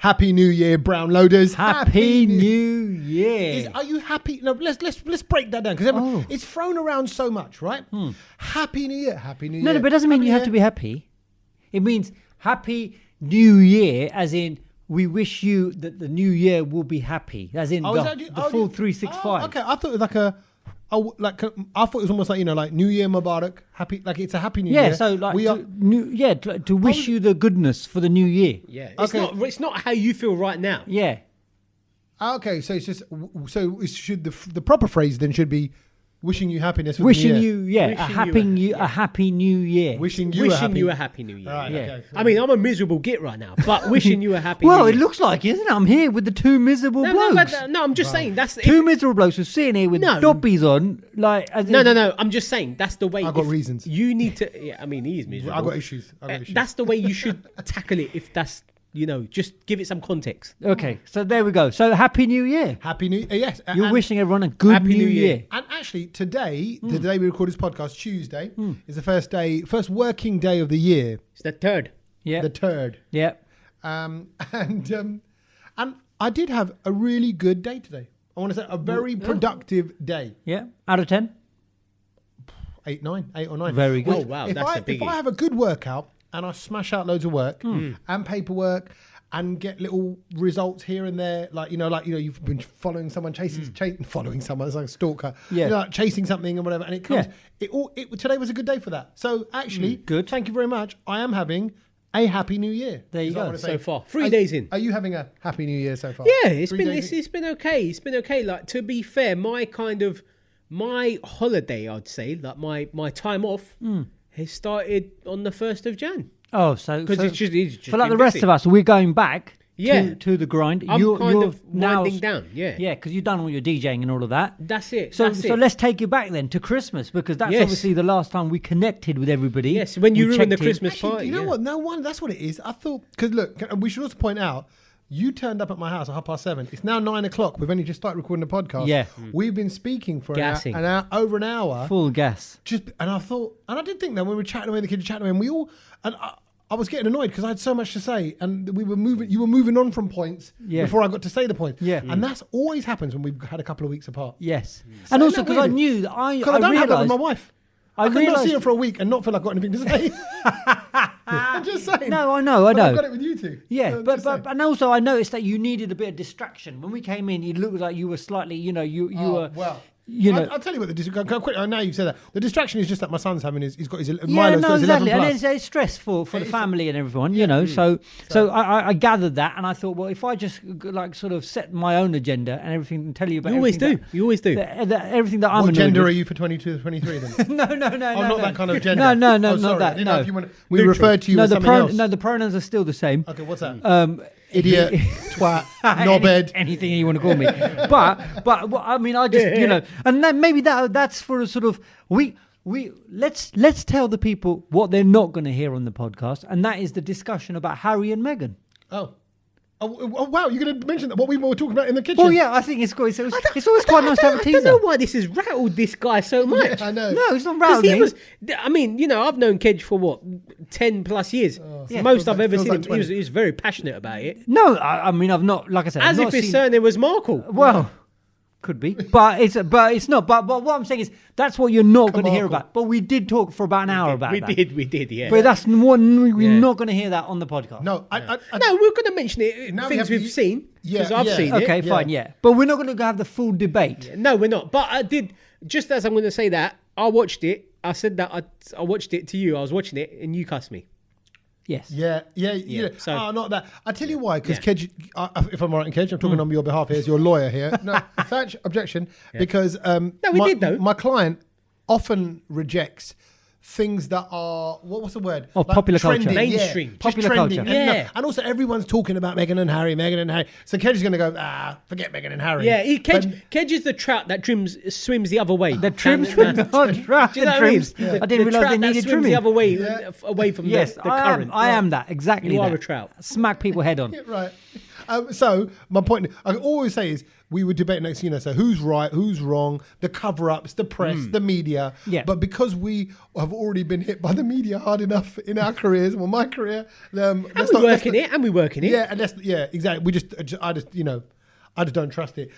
Happy New Year, brown loaders. Happy New Year. Are you happy? No, let's break that down because it's thrown around so much, right? Happy New Year, Happy New Year. No, but it doesn't mean you have to be happy. It means Happy New Year, as in we wish you that the new year will be happy, as in the full 365. Okay, I thought it was I thought it was almost like like New Year Mubarak, happy, like it's a Happy New Year. Yeah, so like to wish you the goodness for the new year. Yeah, it's not how you feel right now. Yeah. Okay, so it's just the proper phrase then should be wishing you happiness. For Wishing the new year. you, a happy new year. Wishing you a happy new year. Right, yeah. Okay. I mean, I'm a miserable git right now, but wishing you a happy. Well, new year. it looks like, isn't it? I'm here with the two miserable blokes. No, I'm just saying that's two miserable blokes who sitting here with dobbies on, like. No. I'm just saying that's the way. I've got reasons. You need to. Yeah, I mean, he is miserable. I've got issues. That's the way you should tackle it. If that's just give it some context. Okay, so there we go. So Happy New Year. Happy New Year. Yes. You're wishing everyone a good New Year. And actually, today, the day we record this podcast, Tuesday, is the first working day of the year. It's the third. Yeah. The third. Yeah. And I did have a really good day today. I want to say a very productive day. Yeah. Out of 10? 8 or 9. Very good. Oh, wow. That's a biggie. If I have a good workout and I smash out loads of work and paperwork and get little results here and there, like you've been following someone, following someone, it's like a stalker, like chasing something and whatever, and it comes. Yeah. Today was a good day for that. So actually, good. Thank you very much. I am having a Happy New Year. There you go. So far, 3 days in. Are you having a Happy New Year so far? Yeah, it's been okay. It's been okay. Like, to be fair, my holiday, I'd say, like my time off, has started on the 1st of Jan. Oh, so because it's just for like the rest of us, we're going back to the grind. You're winding down. Yeah, because you've done all your DJing and all of that. That's it. So let's take you back then to Christmas, because that's obviously the last time we connected with everybody. Yes, when you ruined the Christmas party. You know what? No one. That's what it is. I thought, because look, we should also point out, you turned up at my house at 7:30. It's now 9 o'clock. We've only just started recording the podcast. Yeah. We've been speaking for over an hour. Full gas. And I thought, and I did think that when we were chatting away, the kids were chatting away, and we all, and I was getting annoyed because I had so much to say, and you were moving on from points before I got to say the point. Yeah. And that's always happens when we've had a couple of weeks apart. Yes. And also because I knew that I don't have that with my wife. I could not see her realised for a week and not feel like I've got anything to say. I'm just saying. No, I know. I've got it with you two. Yeah, but and also I noticed that you needed a bit of distraction. When we came in, you looked like you were slightly, you were... Well, know, I'll tell you what the distraction. Now you've said that. The distraction is just that my son's having he's got his Milo's got his 11 plus. And it's stressful for the family and everyone, So I gathered that, and I thought, well, if I just like sort of set my own agenda and everything and tell you about you always do. Everything that I'm. What gender are you for 22 to 23 then? No. Not that kind of gender. No, not that. I didn't know No. if you want. We referred to you as something else. No, the pronouns are still the same. Okay, what's that? Idiot, twat, knobhead, anything you want to call me. But I mean, I just and then maybe that's for a sort of let's tell the people what they're not going to hear on the podcast, and that is the discussion about Harry and Meghan. Oh, wow! You're going to mention that what we were talking about in the kitchen? Well, yeah, I think it's always quite nice to have a teaser. I don't know why this has rattled this guy so much. Yeah, I know. No, it's not rattled me. I mean, I've known Kej for 10 plus years. Most I've ever seen him. He was very passionate about it. No, I mean, I've not, like I said, as if his surname was Markle. Well. Could be, but it's not. But what I'm saying is that's what you're not going to hear about. But we did talk for about an hour about that. We did, yeah. But that's what we're not going to hear that on the podcast. No, no, we're going to mention it. Things we've seen because I've seen it. Okay, fine, But we're not going to have the full debate. Yeah, no, we're not. But I did. Just as I'm going to say that, I watched it. I said that I watched it to you. I was watching it, and you cussed me. Yes. Yeah. So, not that. I tell you why, because Kej, if I'm right, Kej, I'm talking on your behalf here as your lawyer here. No, such objection, because my client often rejects things that are what's the word? Popular culture, mainstream, popular culture. Yeah, and also everyone's talking about Meghan and Harry. So Kej is going to go, forget Meghan and Harry. Yeah, Kej is the trout that swims the other way. The trout. Do you know what I mean? I didn't realise they needed trimming. The other way, away from the current. I am that exactly. You are a trout. Smack people head on. Right. So my point, I always say is we would debate next, so who's right, who's wrong, the cover-ups, the press, the media. Yeah. But because we have already been hit by the media hard enough in our careers, my career, and we work in it. Yeah, and exactly. I just don't trust it.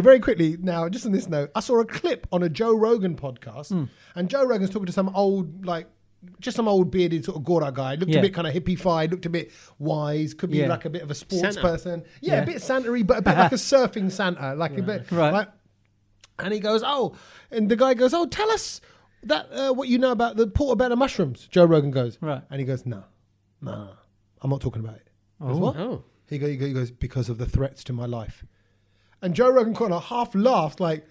Very quickly now, just on this note, I saw a clip on a Joe Rogan podcast, and Joe Rogan's talking to some old bearded sort of Gora guy. Looked a bit kind of hippie-fied, looked a bit wise, could be like a bit of a sports person. Yeah, a bit Santa-y, but a bit like a surfing Santa, a bit. Right. And he goes, and the guy goes, tell us that what you know about the portobello mushrooms. Joe Rogan goes, right. And he goes, no, I'm not talking about it. He goes, what? Oh. He goes, because of the threats to my life. And Joe Rogan kind of half laughed, like,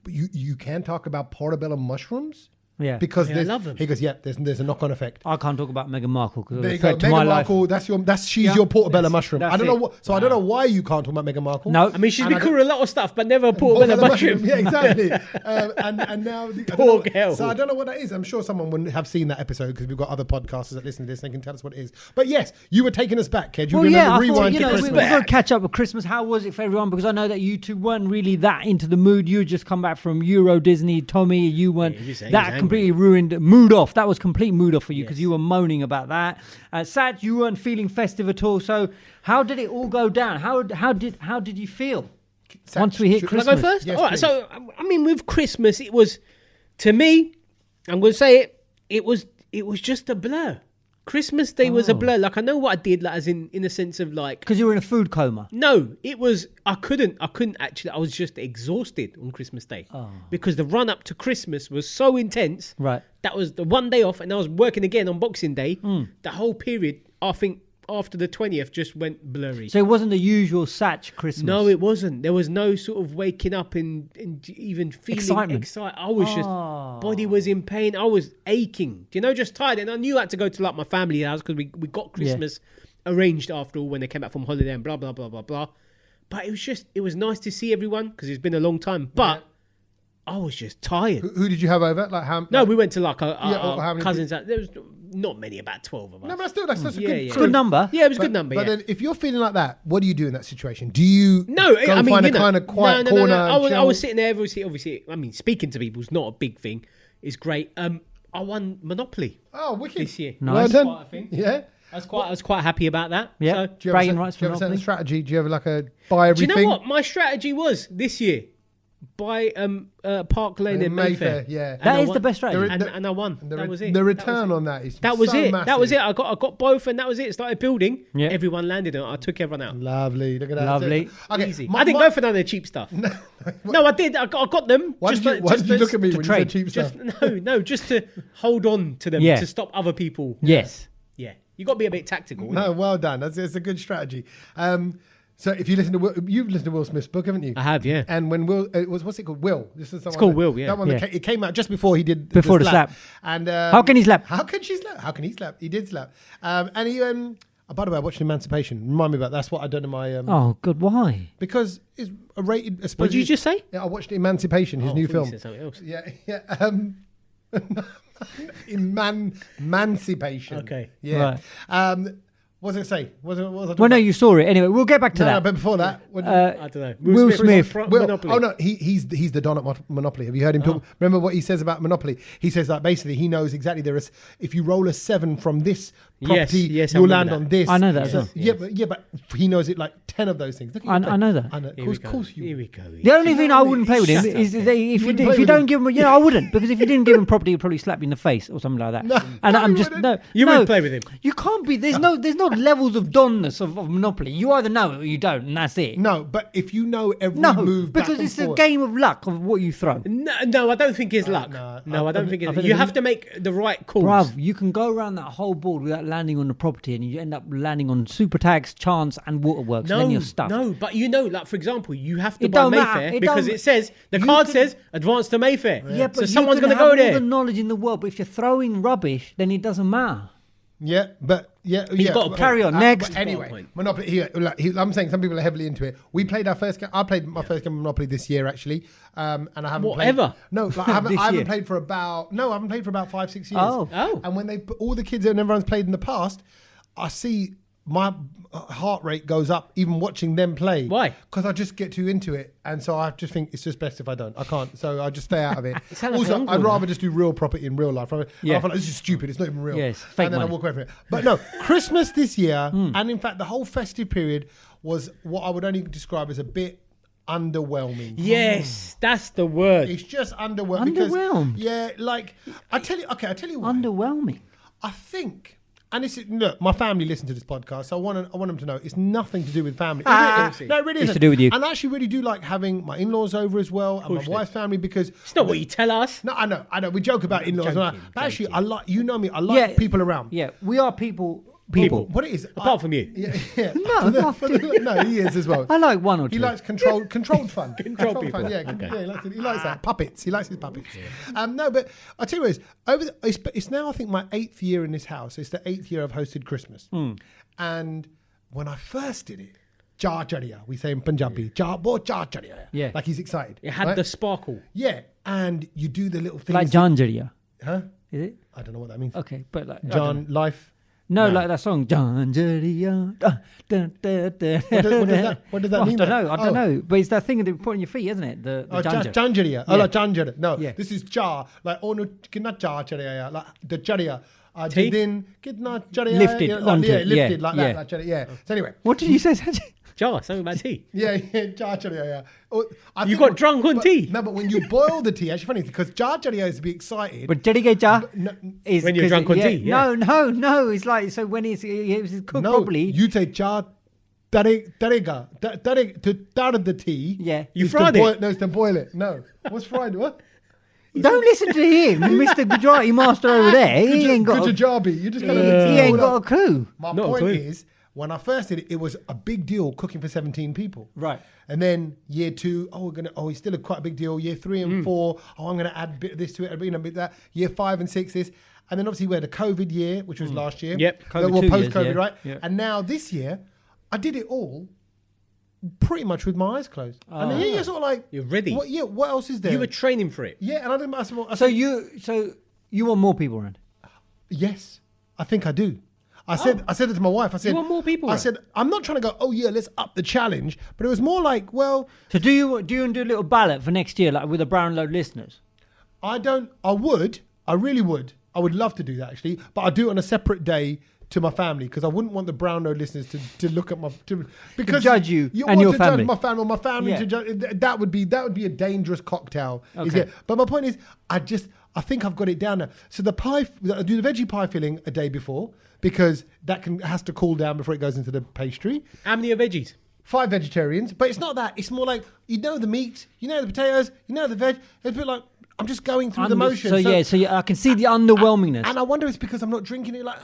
you can talk about portobello mushrooms? Yeah, because I love them. He goes, there's a knock-on effect. I can't talk about Meghan Markle because there you go. Meghan Markle, she's your portobello mushroom. I don't know I don't know why you can't talk about Meghan Markle. No, I mean she's been called a lot of stuff, but never a portobello mushroom. Yeah, exactly. And now, poor girl. So I don't know what that is. I'm sure someone wouldn't have seen that episode because we've got other podcasters that listen to this and they can tell us what it is. But yes, you were taking us back, Kej. I thought, we're going to catch up with Christmas. How was it for everyone? Because I know that you two weren't really that into the mood. You had just come back from Euro Disney. Tommy, you weren't completely ruined. Mood off. That was complete mood off for you because you were moaning about that. Sach, you weren't feeling festive at all. So how did it all go down? How did you feel once we hit Christmas? Can I go first? Yes, all right. please. So I mean, with Christmas, it was, to me, I'm going to say it. It was just a blur. Christmas Day was a blur. Like I know what I did, like as in the sense of like because you were in a food coma. No, it was I couldn't actually. I was just exhausted on Christmas Day because the run up to Christmas was so intense. Right, that was the one day off, and I was working again on Boxing Day. The whole period, I think, after the 20th, just went blurry. So it wasn't the usual Sach Christmas. No, it wasn't. There was no sort of waking up and even feeling excited. I was just, body was in pain. I was aching, just tired. And I knew I had to go to like my family house because we got Christmas arranged after all when they came back from holiday and blah, blah, blah, blah, blah. But it was nice to see everyone because it's been a long time. But I was just tired. Who did you have over? We went to like our cousins. There was not many, about 12 of us. No, but that's a good number. Yeah, it was a good number. But then, if you're feeling like that, what do you do in that situation? Do you find a kind of quiet corner? I was sitting there. Obviously, I mean, speaking to people is not a big thing. It's great. I won Monopoly. Oh, wicked! This year, nice. Well done. Yeah. I was quite happy about that. Yeah. So, do you have a certain strategy? Do you have like a buy everything? Do you know what my strategy was this year? Buy Park Lane in Mayfair. Yeah, that is the best strategy. And I won. That was it. The return on that is that was so it. massive. That was it. I got both, and that was it. Started building. Yeah. Everyone landed on it. I took everyone out. Lovely. Look at that. Lovely. Okay. Easy. I didn't go for none of the cheap stuff. No, I did. I got them. Why did you look at me when you said cheap stuff? Just to hold on to them to stop other people. Yes. Yeah. You got to be a bit tactical. No, well done. That's a good strategy. So if you you've listened to Will Smith's book, haven't you? I have, yeah. And when Will, what's it called? Will. It's called Will, yeah. That one, it came out just before he did the slap. And how can he slap? How can she slap? How can he slap? He did slap. And he, by the way, I watched Emancipation. Remind me about that. That's what I done in my. Oh, good. Why? Because it's a rated. What did you just say? Yeah, I watched Emancipation, his new film. You said something else. Yeah. Emancipation. Okay. Yeah. Right. What was I say? Well, no, you saw it. Anyway, we'll get back to that. No, but before that... I don't know. Will Smith. Monopoly. Oh, no, he's the Don at Monopoly. Have you heard him talk? Remember what he says about Monopoly? He says that basically he knows exactly if you roll a 7 from this property, you'll land on this. I know that as well. Yeah, but he knows it like 10 of those things. I know that. Of course you... Here we go. The only thing I wouldn't play with him is if you don't give him... I wouldn't. Because if you didn't give him property, he'd probably slap you in the face or something like that. No, and I'm just... No, you wouldn't play with him. You can't be... There's no levels of donness of Monopoly. You either know it or you don't, and that's it. No, but if you know every move back because and it's forward. A game of luck of what you throw. No, I don't think it's luck. No, I don't think it's... You have to make the right calls. Bruv, you can go around that whole board without landing on the property and you end up landing on super tags, chance and waterworks, and then you're stuck. No, but like for example, you have to buy Mayfair because it says, the card says advance to Mayfair. Yeah, but so someone's going to go there. All the knowledge in the world, but if you're throwing rubbish, then it doesn't matter. Yeah, but you've got to carry on. Next. Anyway, Monopoly. I'm saying some people are heavily into it. We played our first game. I played my first game of Monopoly this year actually, and I haven't played. No, I haven't played for about 5-6 years. Oh. And when they put all the kids and everyone's played in the past, I see my heart rate goes up even watching them play. Why? Because I just get too into it, and so I just think it's just best if I don't. I can't, so I just stay out of it. Also, I'd rather just do real property in real life. I feel like this is stupid. It's not even real. Yes, fake and then money. I walk away from it. But no, Christmas this year, and in fact the whole festive period was what I would only describe as a bit underwhelming. Yes, that's the word. It's just underwhelming. Underwhelmed? Yeah, like I tell you why. Underwhelming. I think, and this is, look, my family listen to this podcast, so I want them to know it's nothing to do with family. No, it really isn't. It's to do with you. And I actually really do like having my in-laws over as well, and my wife's family, because It's not what you tell us. No, I know. We joke about in-laws, Joking. but actually, I like, you know me, I like people around. Yeah, we are people. What it is, Apart from you. Yeah. No, No, he is as well. I like one or two. He likes controlled fun. Controlled people. Fun, yeah, Okay. yeah, he likes that. Puppets. He likes his puppets. No, but I tell you what, it's now I think my 8th year in this house. It's the 8th year I've hosted Christmas. And when I first did it, Jar Jariya, we say in Punjabi, Jar Jariya. Yeah. Like he's excited. It had the sparkle. Yeah, and you do the little things. like Jan Jariya. Huh? Is it? I don't know what that means. Okay, but like John, life. No, like that song, Jan Jariya. What does that mean? I don't know. But it's that thing that you put on your feet, isn't it? The Janja. Janjariya. Oh, like Janjariya. No, Yeah. this is Jar. Like, oh no, not Jar Jariya. Like the Jariya. Tea? Jidin, Kidna Jariya. Lifted onto it, lifted yeah, like yeah. that. Like Jariya. Yeah. So anyway. What did you say, Sanjay? Jar, something about tea. Yeah, Jar Jariya. Yeah. Oh, I You think got drunk on tea? No, but when you boil the tea, actually funny because Jar Jariya is to be excited. But Jariya Ja no, is When you're 'cause drunk on tea, yeah. No. It's like, so when it's cooked properly. you take Jar Darega. To start the tea. Yeah. You is to fried boil, it? No, it's to boil it. No. What's fried? What? Don't listen to him, Mr. Gujarati master over there. He ain't got. Gujabi. You just He ain't got a clue. My Not a point clue. is, when I first did it, it was a big deal cooking for 17 people. Right. And then year 2, it's still quite a big deal. Year 3 and 4, I'm gonna add a bit of this to it, a bit of that. Year 5 and 6 this, and then obviously we had a COVID year, which was last year. Yep. COVID 2 post COVID, years, yeah. right? Yeah. And now this year, I did it all pretty much with my eyes closed. And then you're sort of like, You're ready. What else is there? You were training for it. Yeah, and I didn't. I So you want more people around? yes, I think I do. I said it to my wife. I said, You want more people I around? said, I'm not trying to go, oh yeah, let's up the challenge. But it was more like, well, So do you want to do a little ballot for next year, like with the Brownload listeners? I really would. I would love to do that actually, but I'd do it on a separate day to my family because I wouldn't want the Brown Road listeners to look at because judge you and want your to family. Judge my family, or my family Yeah. to judge. That would be a dangerous cocktail. Okay. It? But my point is, I think I've got it down now. So the pie, I do the veggie pie filling a day before because that has to cool down before it goes into the pastry. How many are veggies? 5 vegetarians, but it's not that. It's more like the meat, the potatoes, the veg. It's a bit like I'm just going through the motions. So I can see the underwhelmingness. And I wonder if it's because I'm not drinking it like,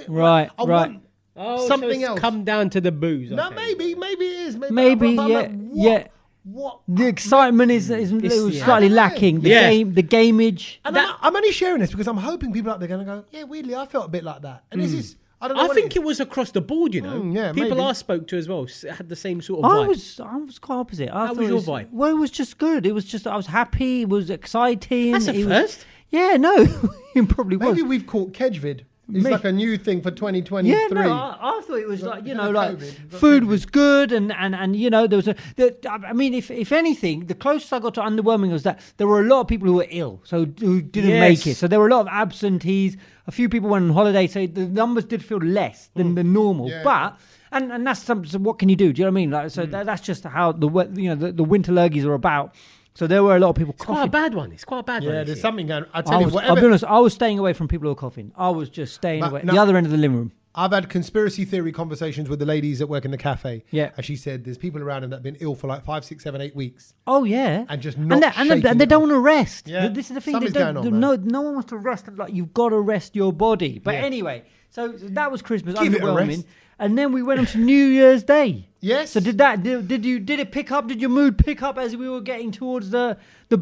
Right. I want Oh, something so it's else. come down to the booze. No, okay. maybe it is. Maybe, but I'm yeah, like, yeah. What? The excitement is slightly yeah. lacking. The Yeah. the gameage. And I'm only sharing this because I'm hoping people out there are going to go, yeah, weirdly, I felt a bit like that. And this is, I don't know. I think it was across the board, yeah, People maybe. I spoke to as well had the same sort of vibe. I was quite opposite. How was your vibe? Well, it was just good. It was just I was happy. It was exciting. That's a It was- first. Yeah, no, it probably was. Maybe we've caught Kejvid. It's like a new thing for 2023. Yeah, no, I thought it was like, like COVID. food was good and there was I mean, if anything, the closest I got to underwhelming was that there were a lot of people who were ill, who didn't make it. So there were a lot of absentees. A few people went on holiday, so the numbers did feel less than the normal. Yeah. But and that's so what can you do? Do you know what I mean? Like, so that's just how the winter lurgies are about. So there were a lot of people coughing. Quite a bad one. It's quite a bad one. Yeah, this there's year. something going on. I'll be honest, I was staying away from people who were coughing. I was just staying away. no. The other end of the living room. I've had conspiracy theory conversations with the ladies that work in the cafe. Yeah. And she said there's people around them that have been ill for like 5, 6, 7, 8 weeks. Oh yeah, And just not and they shaking don't it want to rest. Yeah. This is the thing. Something's They don't, going on, no one wants to rest. Like you've got to rest your body. But Yeah. anyway, so that was Christmas. Give it a Underwhelming. rest. And then we went on to New Year's Day. Yes. So did it pick up? Did your mood pick up as we were getting towards the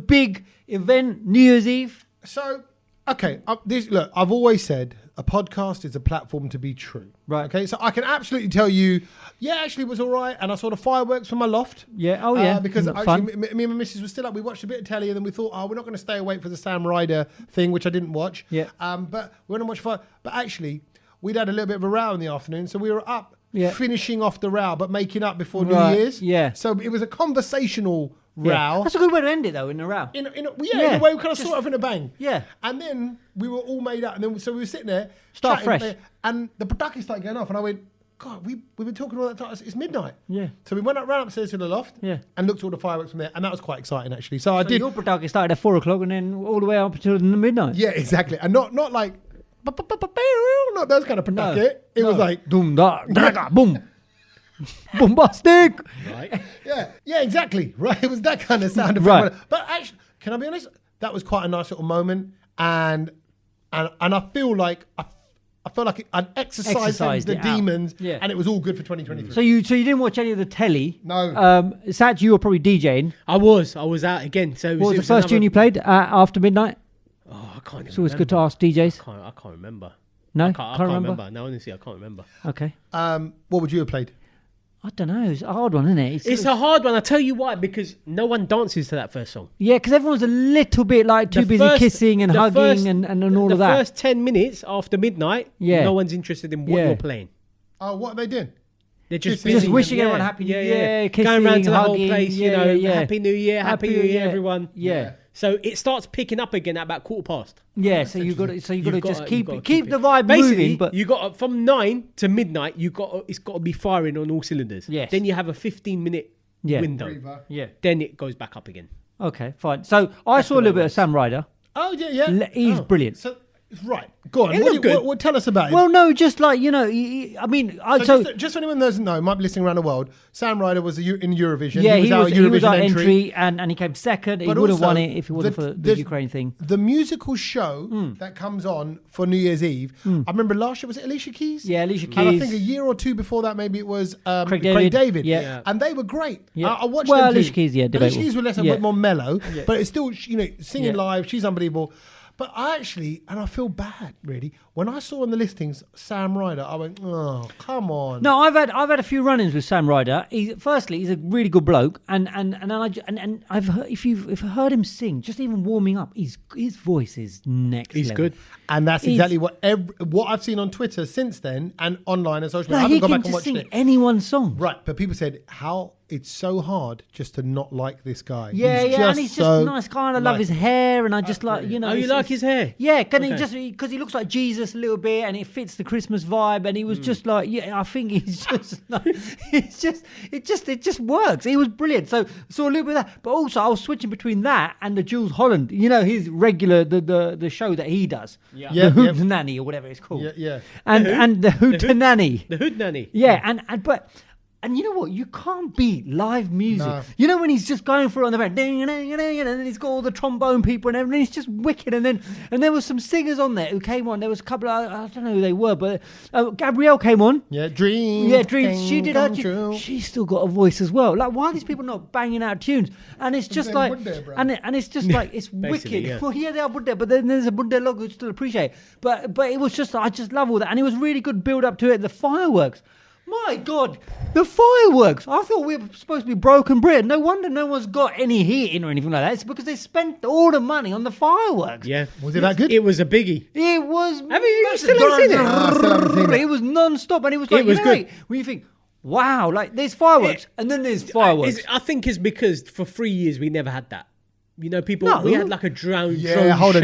big event, New Year's Eve? So, okay, look, I've always said a podcast is a platform to be true. Right. Okay, so I can absolutely tell you, yeah, actually it was all right. And I saw the fireworks from my loft. Yeah. Oh yeah. Because Fun. actually, me and my missus were still up. We watched a bit of telly and then we thought, we're not going to stay awake for the Sam Ryder thing, which I didn't watch. Yeah. But we're going to watch fire. But actually, we'd had a little bit of a row in the afternoon, so we were up finishing off the row, but making up before New Year's. Yeah. So it was a conversational row. That's a good way to end it, though, in a row. In a way, we kind of sort of in a bang. Yeah. And then we were all made up, and then so we were sitting there, Start chatting, fresh, and the patakas started going off, and I went, God, we've been talking all that time. It's midnight. Yeah. So we ran upstairs to the loft. Yeah. And looked at all the fireworks from there, and that was quite exciting actually. So I did. Your patakas started at 4 o'clock, and then all the way up until midnight. Yeah, exactly, and not like not those kind of patake. It was like boom, da, boom. Bombastic. Right. Yeah, exactly. Right. It was that kind of sound. Right. But actually, can I be honest? That was quite a nice little moment, and I feel like I'd exercised the demons, and it was all good for 2023. So you didn't watch any of the telly? No. Sach, you were probably DJing. I was out again. So what was the first tune you played after midnight? Oh, I can't. It's always good to ask DJs. I can't remember. No, I can't remember. No, honestly, I can't remember. Okay. What would you have played? I don't know. It's a hard one, isn't it? It's a hard one. I'll tell you why. Because no one dances to that first song. Yeah, because everyone's a little bit like too busy kissing and hugging and all of that. The first 10 minutes after midnight, no one's interested in what you're playing. Oh, what are they doing? They're just wishing everyone happy New Year, kissing, going around to the hugging, whole place, Happy New Year, Happy New Year, everyone. Yeah. So it starts picking up again at about 1:15. Yeah, so you got to just keep the vibe basically, moving. But you got from 9 to midnight. It's got to be firing on all cylinders. Yes. Then you have a 15-minute window. Yeah. Then it goes back up again. Okay, fine. So I saw a little bit of Sam Ryder. Oh yeah. He's brilliant. So, right, go on. What tell us about him? Well, no, just like Just for anyone that doesn't know, might be listening around the world. Sam Ryder was in Eurovision. Yeah, he was our entry, and he came second. But he would have also, won it if it wasn't for the Ukraine thing. The musical show that comes on for New Year's Eve. I remember last year, was it Alicia Keys? Yeah, Alicia Keys. And I think a year or two before that, maybe it was Craig David. Yeah. And they were great. Yeah. I watched them Alicia Keys, Alicia Keys was a bit more mellow, but it's still, singing live. She's unbelievable. But I feel bad really. When I saw on the listings Sam Ryder, I went, oh, come on. No, I've had a few run-ins with Sam Ryder. Firstly, he's a really good bloke, and I've heard, if you've heard him sing, just even warming up, his voice is next level. He's good, and that's exactly what I've seen on Twitter since then and online and social media. No, I haven't gone he back can and just watched sing it. anyone's song. Right, but people said how it's so hard just to not like this guy. Yeah, and he's just a nice guy, and I love his hair, and I just like, Oh, you like his hair? Yeah, because he looks like Jesus a little bit, and it fits the Christmas vibe, and he was just like, I think he's just like, it just works. He was brilliant. So a little bit of that, but also I was switching between that and the Jules Holland, his regular the show that he does, the Hootenanny or whatever it's called, and the Hootenanny, the Hootenanny, And you know what? You can't beat live music. No. You know when he's just going through on the back, and then he's got all the trombone people and everything. It's just wicked. And there was some singers on there who came on. There was a couple. I don't know who they were, but Gabrielle came on. Yeah, Dreams. Yeah, Dreams. She did her tune. She's still got a voice as well. Like, why are these people not banging out tunes? And it's just like, and it's just like, it's wicked. Yeah. Well, yeah, they are Bunde, but then there's a Bunde logo which I still appreciate. But it was just, I just love all that, and it was really good build up to it. The fireworks. My God, the fireworks. I thought we were supposed to be broken bread. No wonder no one's got any heating or anything like that. It's because they spent all the money on the fireworks. Yeah. Was it that good? It was a biggie. It was... Have you still seen it? I still haven't seen it. It was non-stop, and it was like... It was good. When you think, wow, like there's fireworks, and then there's fireworks. I think it's because for 3 years we never had that. People, No. we had like a drone show Did- and all There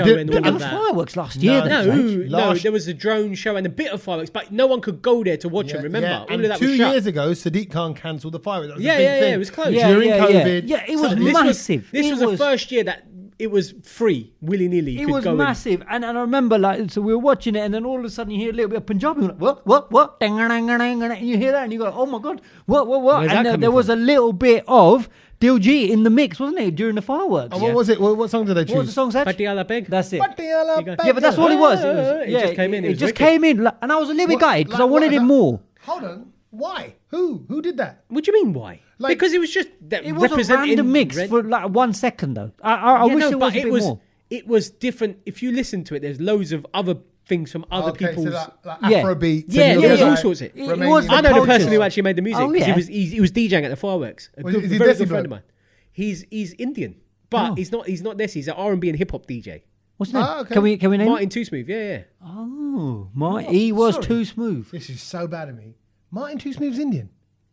of were that. fireworks last year. No, there was a drone show and a bit of fireworks, but no one could go there to watch them. Remember, all and of that 2 was shut. years ago, Sadiq Khan cancelled the fireworks. That was a Yeah, big yeah, thing. it was closed. During COVID. Yeah, it was This massive. This was the first year that it was free, willy-nilly. It was massive, and I remember so we were watching it, and then all of a sudden you hear a little bit of Punjabi, you're like, what, and you hear that, and you go, oh my God, what, Where's that and coming there was from? a little bit of Diljit in the mix, wasn't it, during the fireworks? And what was it? What song did they choose? What was the song said? Patiala Beg. That's it. Yeah, Yeah, but that's all it was. It just came in. It just came in, and I was a little bit gutted because I wanted it more. Hold on. Why? Who did that? What do you mean, why? Because it was just It was a random mix for like 1 second, though. I wish it was a bit more. It was different. If you listen to it, there's loads of other things from other people's... So like Afrobeat. Yeah, there was all sorts of it. It was I know the cultures. person who actually made the music. Oh, yeah. He was DJing at the fireworks. A Is he very Desi good friend bloke? of mine. He's Indian, but he's not Desi. He's an R&B and hip hop DJ. What's his name? Okay. Can we name Martin Too Smooth. Yeah. Oh, he was too smooth. This is so bad of me. Martin Too Smooth's Indian.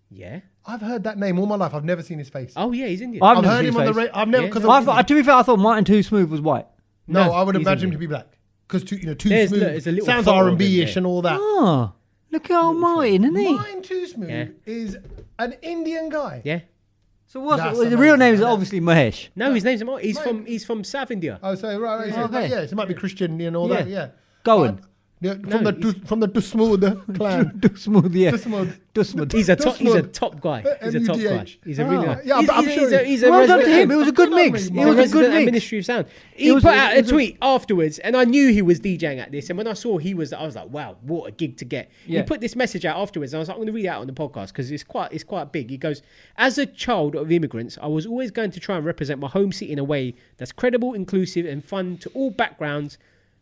Yeah. I've heard that name all my life. I've never seen his face. Oh yeah, he's Indian. I've heard him on the radio. I've never. Yeah. To be fair, I thought Martin Too Smooth was white. No, I would he's imagine him Indian. to be black because Too There's Smooth a little sounds photo of R&B-ish him, and all that. Oh, look at old Martin, isn't he? Martin Too Smooth is an Indian guy. Yeah. So what's That's the amazing, real name is isn't it? obviously Mahesh. No, his name's he's from South India. Oh, so right. So, Okay. yeah, so it might be Christian and all Yeah. that. Yeah. Goan. Yeah, from the Too Smooth clan. Too smooth, yeah. Too Smooth. Too smooth. He's a top guy. He's a top guy. MUDH. He's a really nice. Yeah, but I'm sure he's a Well done to resident. him. It was a good mix. It He's a was a resident good at mix. Ministry of Sound. He was- put out it a was tweet afterwards, and I knew he was DJing at this. And when I saw I was like, wow, what a gig to get. Yeah. He put this message out afterwards, and I was like, I'm going to read it out on the podcast because it's quite big. He goes, as a child of immigrants, I was always going to try and represent my home city in a way that's credible, inclusive, and fun to all backgrounds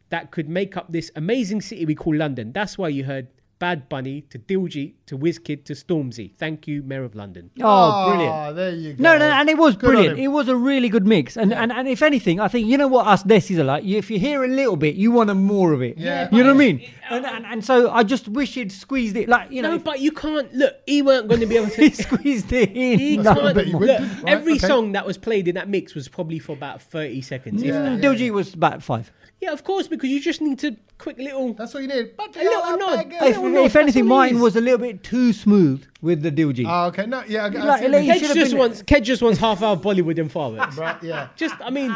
that could make up this amazing city we call London. That's why you heard Bad Bunny to Diljit to Wizkid to Stormzy. Thank you, Mayor of London. Oh, brilliant. There you go. No, and it was Good on brilliant. him. It was a really good mix. And if anything, I think, you know what us Desies are like? If you hear a little bit, you want more of it. Yeah. You know what I mean? And so I just wish he'd squeezed it. Like, you know, No, but you can't. Look, he weren't going to be able he to. squeezed it in. He No. can't. bet you Look, would. Right, every okay. song that was played in that mix was probably for about 30 seconds. if that. Diljit was about 5. Yeah, of course, because you just need to quick little. That's what you need. But A little nod. If anything, Martin was a little bit too smooth with the Diljit. Oh, okay. No, yeah. I Like, see like, what he you should have been- Kej just wants half hour Bollywood and fireworks. mean. Right, yeah. Just, I mean,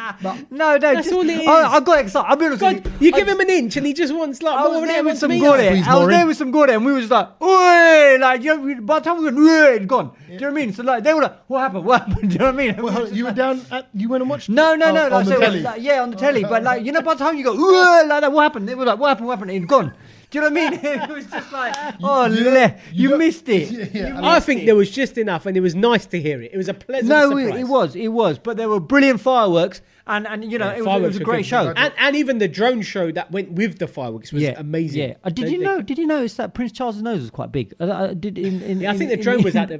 No, That's just, all it is. I got excited. I'll be honest God, with you give him an inch and he just wants like I more was than there it with wants some me. Gordon. Squeeze I was more there in. with some Gordon, and we was like, "Oi!" Like, you know, by the time we went, "Oi!" It's gone. Do you know what I mean? So like, they were like, "What happened? What happened?" Do you know what I mean? Well, hold on, you were down at, you went and watched No. on Like, the so, telly. like, yeah, on the telly. But like, you know, by the time you go, "Oi!" Like that, what happened? They were like, "What happened? What happened?" It's gone. Do you know what I mean? It was just like, oh, you missed it. Yeah, I think there was just enough, and it was nice to hear it. It was a pleasant No, surprise. it was. But there were brilliant fireworks, and you know, Yeah, it was fireworks a were great good. show. And even the drone show that went with the fireworks was amazing. Yeah. Did you notice that Prince Charles's nose was quite big? I think the drone was at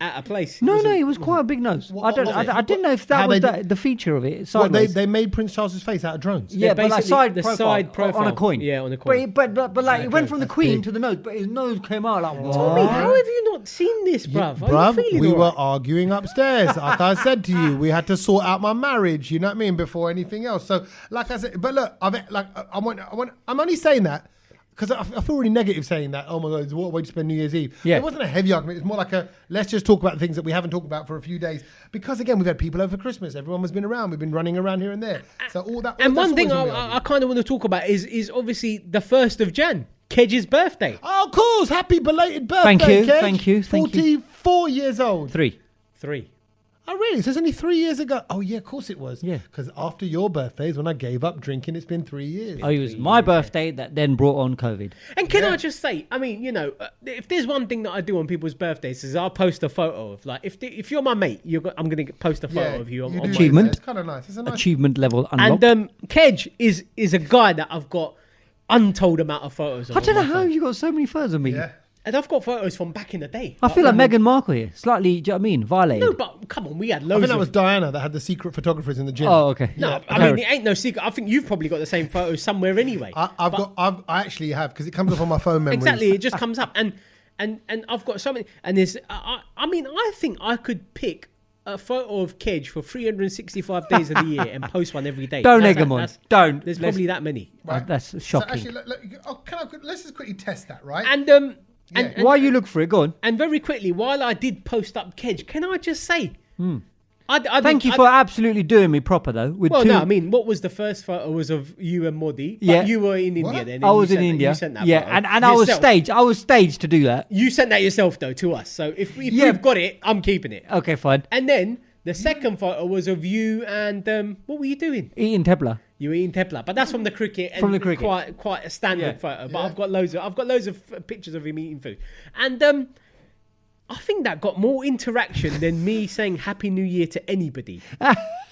a place. No, it was quite a big nose. What was it? I didn't know if that How was they the feature of it. What, Sideways. they made Prince Charles's face out of drones. Yeah, but like basically side profile on a coin. Yeah, on a coin. But like it went from the that's Queen big. to the nose, but his nose came out like. Tommy, how have you not seen this, bruv? Are you feeling we all were right? arguing upstairs. Like I said to you, we had to sort out my marriage. You know what I mean? Before anything else. So, like I said, but look, I'm only saying that because I feel really negative saying that. Oh my God, what a way to spend New Year's Eve. Yeah. It wasn't a heavy argument. It's more like let's just talk about the things that we haven't talked about for a few days. Because again, we've had people over for Christmas. Everyone has been around. We've been running around here and there. So all that. And that's one thing always gonna be I kind of want to talk about is obviously the 1st of Jan, Kej's birthday. Oh, of course. Happy belated birthday, Thank you. 44 years old. 3. 3. Oh, really? So it's only 3 years ago. Oh, yeah, of course it was. Yeah. Because after your birthday is when I gave up drinking. It's been 3 years. Oh, it was my birthday that then brought on COVID. And can I just say, I mean, you know, if there's one thing that I do on people's birthdays is I'll post a photo of, like, if you're my mate, I'm going to post a photo of you on do my Achievement. It's kind of nice. It's a nice. Achievement level unlocked. And Kej is a guy that I've got untold amount of photos of. I don't on know my how phone. you got so many photos of me. Yeah. And I've got photos from back in the day. I feel like Meghan Markle here. Slightly, do you know what I mean? Violated. No, but come on, we had I loads think that of... was Diana that had the secret photographers in the gym. Oh, okay. No, I mean, it ain't no secret. I think you've probably got the same photos somewhere anyway. I actually have because it comes up on my phone memories. Exactly, it just comes up. And I've got so many... And there's... I mean, I think I could pick a photo of Kej for 365 days of the year and post one every day. Don't egg him on. Don't. There's probably that many. Right. That's So shocking. actually, let's just quickly test that, right? And While you look for it, go on. And very quickly, while I did post up Kej, can I just say... Thank you for absolutely doing me proper, though. No, I mean, what was the first photo was of you and Modi. Yeah. But you were in India then. I was in India. You sent that yeah, photo and I was yourself. staged. I was staged to do that. You sent that yourself, though, to us. So if you've got it, I'm keeping it. Okay, fine. And then the second photo was of you and what were you doing? Eating Tepla. You were eating tepla, but that's from the cricket. And From the cricket. quite a standard photo. But Yeah. I've got loads of pictures of him eating food, and I think that got more interaction than me saying Happy New Year to anybody.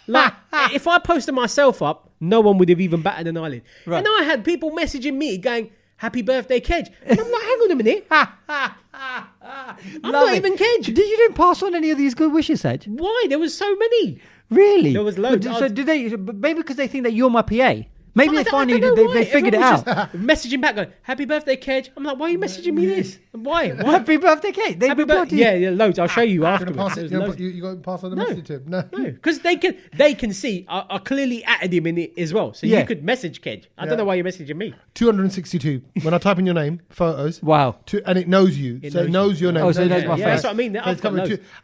Like, if I posted myself up, no one would have even batted an eyelid. Right. And I had people messaging me going, Happy birthday, Kej. And I'm like, hang on a minute. I'm not even Kej. You didn't pass on any of these good wishes, Saj? Why? There was so many. Really? There was loads. So did they? Maybe because they think that you're my PA. Maybe they finally they figured it out. Messaging back, going, "Happy birthday, Kej." I'm like, "Why are you messaging me this? Why? Happy birthday, Kej." They reported. Yeah, loads. I'll show you afterwards. You got to pass on the message to him. No, because they can see. I clearly added him in it as well, so you could message Kej. I don't know why you're messaging me. 262. When I type in your name, photos. Wow. And it knows you, it knows your name. Oh, so it knows my face. That's what I mean.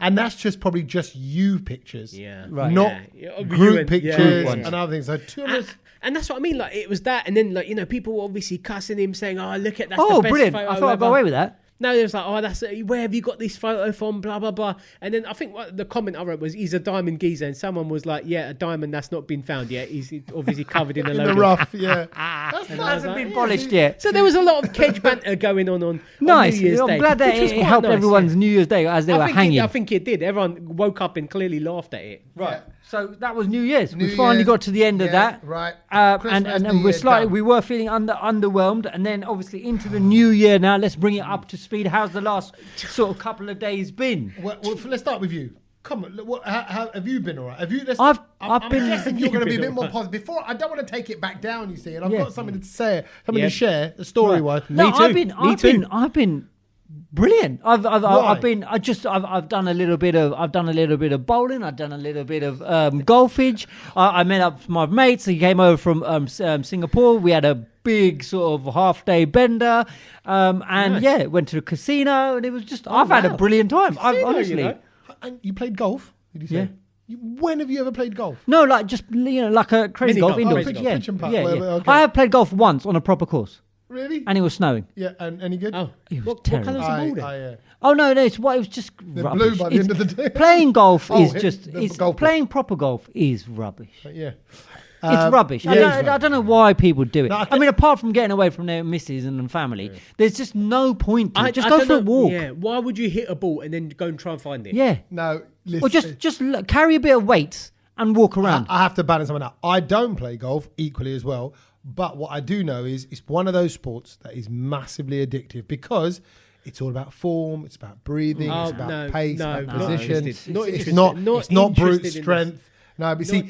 And that's just probably just you pictures. Yeah. Right. Not group pictures and other things. So 200. And that's what I mean. Like it was that, and then people were obviously cussing him, saying, "Oh, look at that! Oh, the best brilliant! photo I thought I'd go away with that." No, it was like, "Oh, that's where have you got this photo from?" Blah blah blah. And then I think the comment I wrote was, "He's a diamond geezer," and someone was like, "Yeah, a diamond that's not been found yet. He's obviously covered in a load the rough." Yeah, that hasn't been polished yet. So there was a lot of Kej banter going on nice. New Year's I'm Day, glad that it helped everyone's New Year's Day as they were hanging. I think it did. Everyone woke up and clearly laughed at it. Right. So that was New Year's. We finally got to the end of that. Right. And we were feeling underwhelmed, and then obviously into the new year now. Let's bring it up to speed. How's the last sort of couple of days been? Well, let's start with you. Come on, how have you been? All right. Have you? I've been. Guessing you're going to be a bit more positive. Before, I don't want to take it back down. You see, and I've got something to say, something to share, story-wise. No, I've been brilliant. I've done a little bit of bowling. I've done a little bit of golfage. I met up with my mates. He came over from Singapore. We had a big sort of half-day bender, went to the casino, and it was just. I've had a brilliant time. Honestly. And you played golf? Did you say? Yeah. When have you ever played golf? No, like just like a crazy golf indoors. Pitch and putt, okay. I have played golf once on a proper course. Really? And it was snowing. Yeah, and any good? Oh, it was what terrible. colour's the ball then? Oh no, it was just rubbish. Blue by the end of the day. Playing golf is just playing proper golf is rubbish. Yeah. It's rubbish. I don't know why people do it. I mean, apart from getting away from their missus and family, there's just no point to it. Just go for a walk. Yeah. Why would you hit a ball and then go and try and find it? Yeah. No. Listen, or just carry a bit of weight and walk around. I have to balance something out. I don't play golf equally as well, but what I do know is it's one of those sports that is massively addictive because it's all about form, it's about breathing, it's about pace, about position. It's not brute strength. No, but see,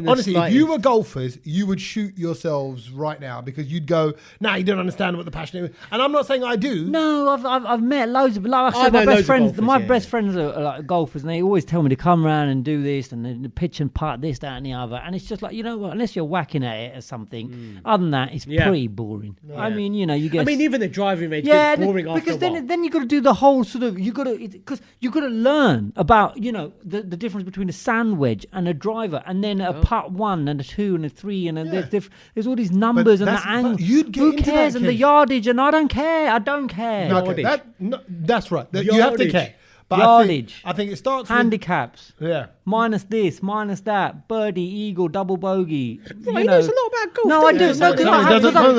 honestly, if you were golfers, you would shoot yourselves right now because you'd go, "Nah, you don't understand what the passion is." And I'm not saying I do. No, I've met loads of, like I said, my best friends. My best friends are like golfers, and they always tell me to come around and do this and then pitch and putt, this, that, and the other. And it's just like, you know what? Unless you're whacking at it or something, other than that, it's pretty boring. Yeah. I mean, you get. I mean, even the driving range gets boring after a while. Because then you got to do the whole sort of because you got to learn about the difference between a sand wedge and a driver, and then a putt 1 and a 2 and a 3, and there's all these numbers and the angle. Who cares? And the yardage, and I don't care. No, that's right. You have to care. But yardage. I think it starts handicaps. Yeah. Minus this, minus that. Birdie, eagle, double bogey. Right, he knows a lot about golf. No, I do.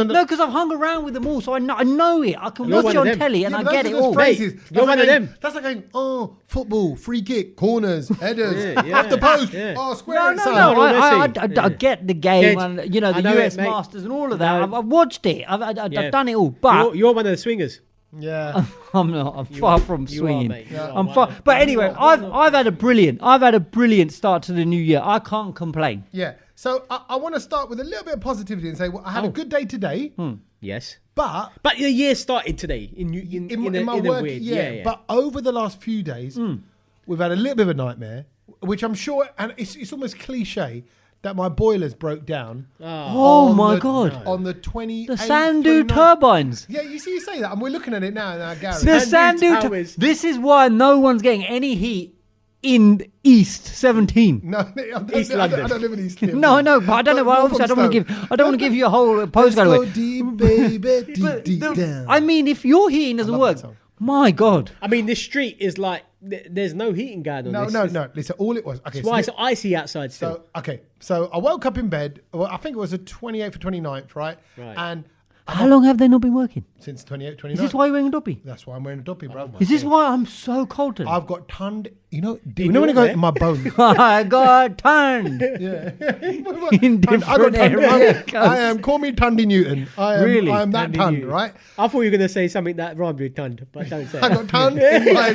No, because I've hung around with them all, so I know it. I can watch it on telly and I get it all. You're one of them. That's like going, football, free kick, corners, headers, off the post, square No. I get the game and the US Masters and all of that. I've watched it. I've done it all. But you're one of the swingers. Yeah, I'm not. I'm far from swinging. I'm far. But anyway, I've had a brilliant start to the new year. I can't complain. Yeah. So I want to start with a little bit of positivity and say, I had a good day today. Yes. But the year started today in my work. Yeah. But over the last few days, we've had a little bit of a nightmare, which I'm sure, and it's almost cliche, that my boilers broke down. Oh my God. On the 28th. The Sandu turbines. Yeah, you say that, and we're looking at it now, Gary. The Sandu turbines. This is why no one's getting any heat in East 17. No, East London. I don't live in East London. No, I know, but I don't know why. Obviously, I don't want to give you a whole postcode away. Let's go deep, baby, deep down. I mean, if your heating doesn't work, my God. I mean, this street is like, there's no heating going on. No. Listen, all it was. Okay, that's why it's icy outside still. So I woke up in bed. Well, I think it was the 28th or 29th, right? And How long have they not been working? Since 28, 29. Is this why you're wearing a doppy? That's why I'm wearing a doppy, bro. Is this why I'm so cold today? I've got turned. You know when I go in my bones. I got turned. Yeah. In different areas. I am. Call me Tundy Newton. Really? I am that Tundy turned, Newton. right? I thought you were going to say something that rhymed with turned, but don't say I it. got turned in my.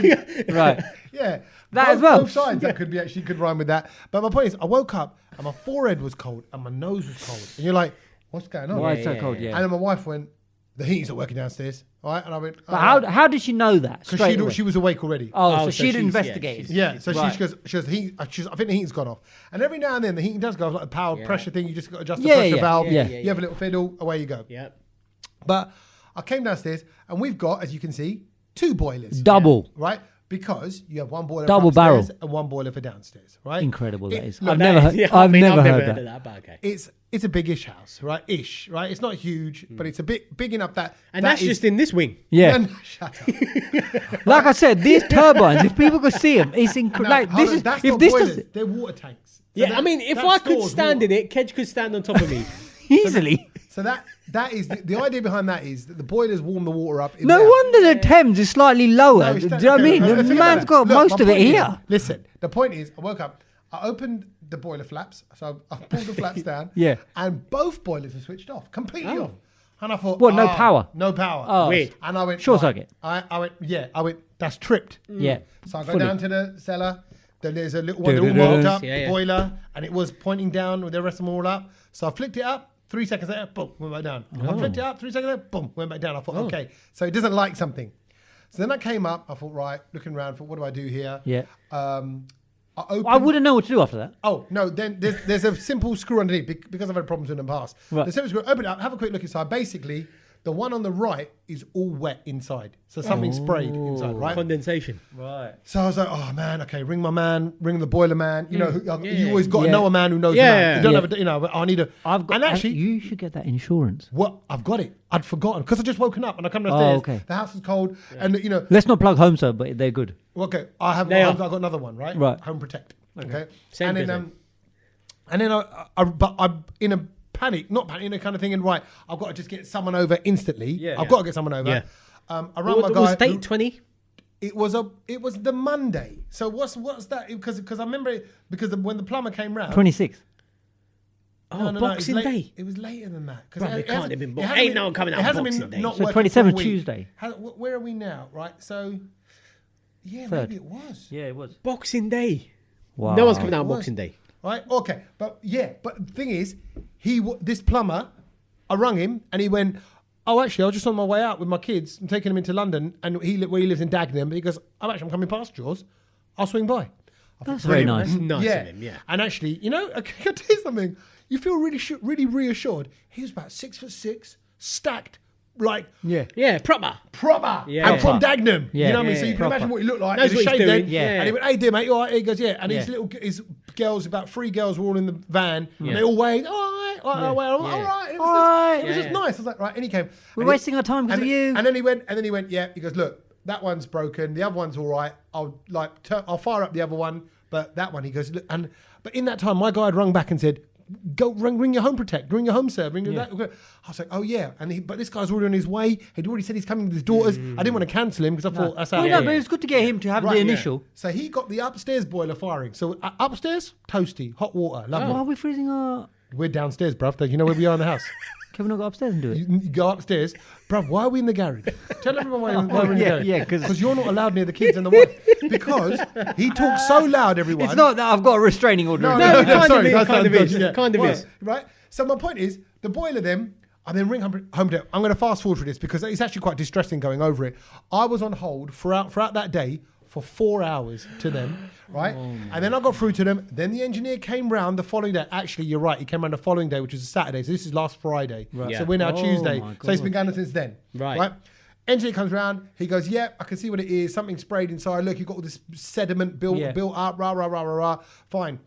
Right. Yeah. That both, as well. Both sides that could rhyme with that. But my point is, I woke up and my forehead was cold and my nose was cold, and you're like, what's going on? Why it's so cold? Yeah. And then my wife went, the heat's not working downstairs, all right? And I went, But how did she know that? because she was awake already. So she'd investigated. Yeah, so Right. she goes, I think the heating's gone off. And every now and then the heating does go off, like the power pressure thing, you just got to adjust the pressure valve, yeah. you have a little fiddle, away you go. Yeah. But I came downstairs and we've got, as you can see, 2 boilers. Double. Right? Because you have one boiler Double for upstairs barrel. and one boiler for downstairs, right? Incredible that is. Look, I've never heard that. But okay. It's a big-ish house, right? Right? It's not huge, but it's a bit big enough that... And that's just in this wing. Yeah. No, shut up. Like I said, these turbines, if people could see them, it's incredible. No, hold on, that's not boilers. They're water tanks. So Yeah, I mean, if I could stand in it, Kej could stand on top of me. easily. So that is the idea behind that is that the boilers warm the water up. No wonder the Thames is slightly lower. No, Do you know what I mean? The man's got most of it here. Listen, the point is, I woke up, I opened the boiler flaps, so I pulled the flaps down, Yeah. and both boilers were switched off, completely off. And I thought, What, no power? No power. Oh. Weird. And I went, Short right. circuit. I went, that's tripped. Yeah. So I go Fully. down to the cellar. Then there's a little one, they're all marked up, boiler, and it was pointing down with the rest of them all up. So I flicked it up. 3 seconds later, boom, went back down. I flipped it up, 3 seconds later, boom, went back down. I thought, okay, so it doesn't like something. So then I came up, I thought, right, looking around, thought, what do I do here? Yeah. I opened, I wouldn't know what to do after that. Oh, no, then there's a simple screw underneath because I've had problems in the past. Right. The simple screw, open it up, have a quick look inside. Basically, the one on the right is all wet inside. So something sprayed inside, right? Condensation. Right. So I was like, oh man, okay, ring my man, ring the boiler man. You know, you always got to know a man who knows a man. You don't have a, you know, I need a. And actually, you should get that insurance. what I've got it. I'd forgotten because I just woken up and I come downstairs. Okay. The house is cold, and you know. Let's not plug Home Serve, but they're good. Okay, I've got another one, right? Right. Home Protect. Okay. Same and then I'm in a panic, not panic, in a kind of thing. And right, I've got to just get someone over instantly. I've got to get someone over. Yeah. I rang my guy. Was date 20? It was the Monday. So what's that? Because I remember it when the plumber came round. 26. Oh, Boxing Day. It was later than that. Bro, it can't have been. Ain't no one coming out It hasn't Boxing been Day. not So working 27 for a week. Tuesday. Where are we now? Right. So yeah, Third. maybe it was. Yeah, it was. Boxing Day. Wow. No one's coming out on It was. Boxing Day. Right. Okay. But the thing is, this plumber, I rung him and he went, oh, actually, I was just on my way out with my kids. I'm taking them into London, and where he lives in Dagenham. He goes, I'm coming past yours. I'll swing by. That's very nice. That's nice of him, yeah. And actually, you know, I can tell you something. You feel really reassured. He was about 6'6", stacked, like Yeah, proper. Yeah. And from Dagenham. Yeah. You know what I mean? So you can Proper. imagine what he looked like. Knows He was what he's shaved doing. then. Yeah. And he went, hey, dear mate, you all right? He goes, yeah. And Yeah. his girls, about 3 girls were all in the van. And they all waved, all right. All right. It was just nice. I was like, right. And he came. We're wasting our time because of you. And then he went, yeah. He goes, look, that one's broken. The other one's all right. I'll fire up the other one. But that one, he goes, look, but in that time, my guy had rung back and said, go ring your Home Protect, ring your Home Serve, ring your that. I was like, oh yeah, but this guy's already on his way. He'd already said he's coming with his daughters. I didn't want to cancel him because I thought that's how. But it's good to get him to have the initial. So he got the upstairs boiler firing. So upstairs, toasty, hot water, lovely. Why are we freezing our... We're downstairs, bruv. You know where we are in the house. Can we not go upstairs and do it? You go upstairs, bruv. Why are we in the garage? Tell everyone why we're in the garage. Yeah, because you're not allowed near the kids and the wife. Because he talks so loud, everyone. It's not that I've got a restraining order. Kind of is. Right? So my point is, the boiler then, I then ring Home Protect. I'm going to fast forward through this because it's actually quite distressing going over it. I was on hold throughout that day for 4 hours to them, right? And then I got through to them. Then the engineer came round the following day. Actually, you're right. He came round the following day, which was a Saturday. So this is last Friday. Right. So we're now Tuesday. My So it's been God. going on since then. Right. Engineer comes round. He goes, yeah, I can see what it is. Something sprayed inside. Look, you've got all this sediment built up. Rah. Fine.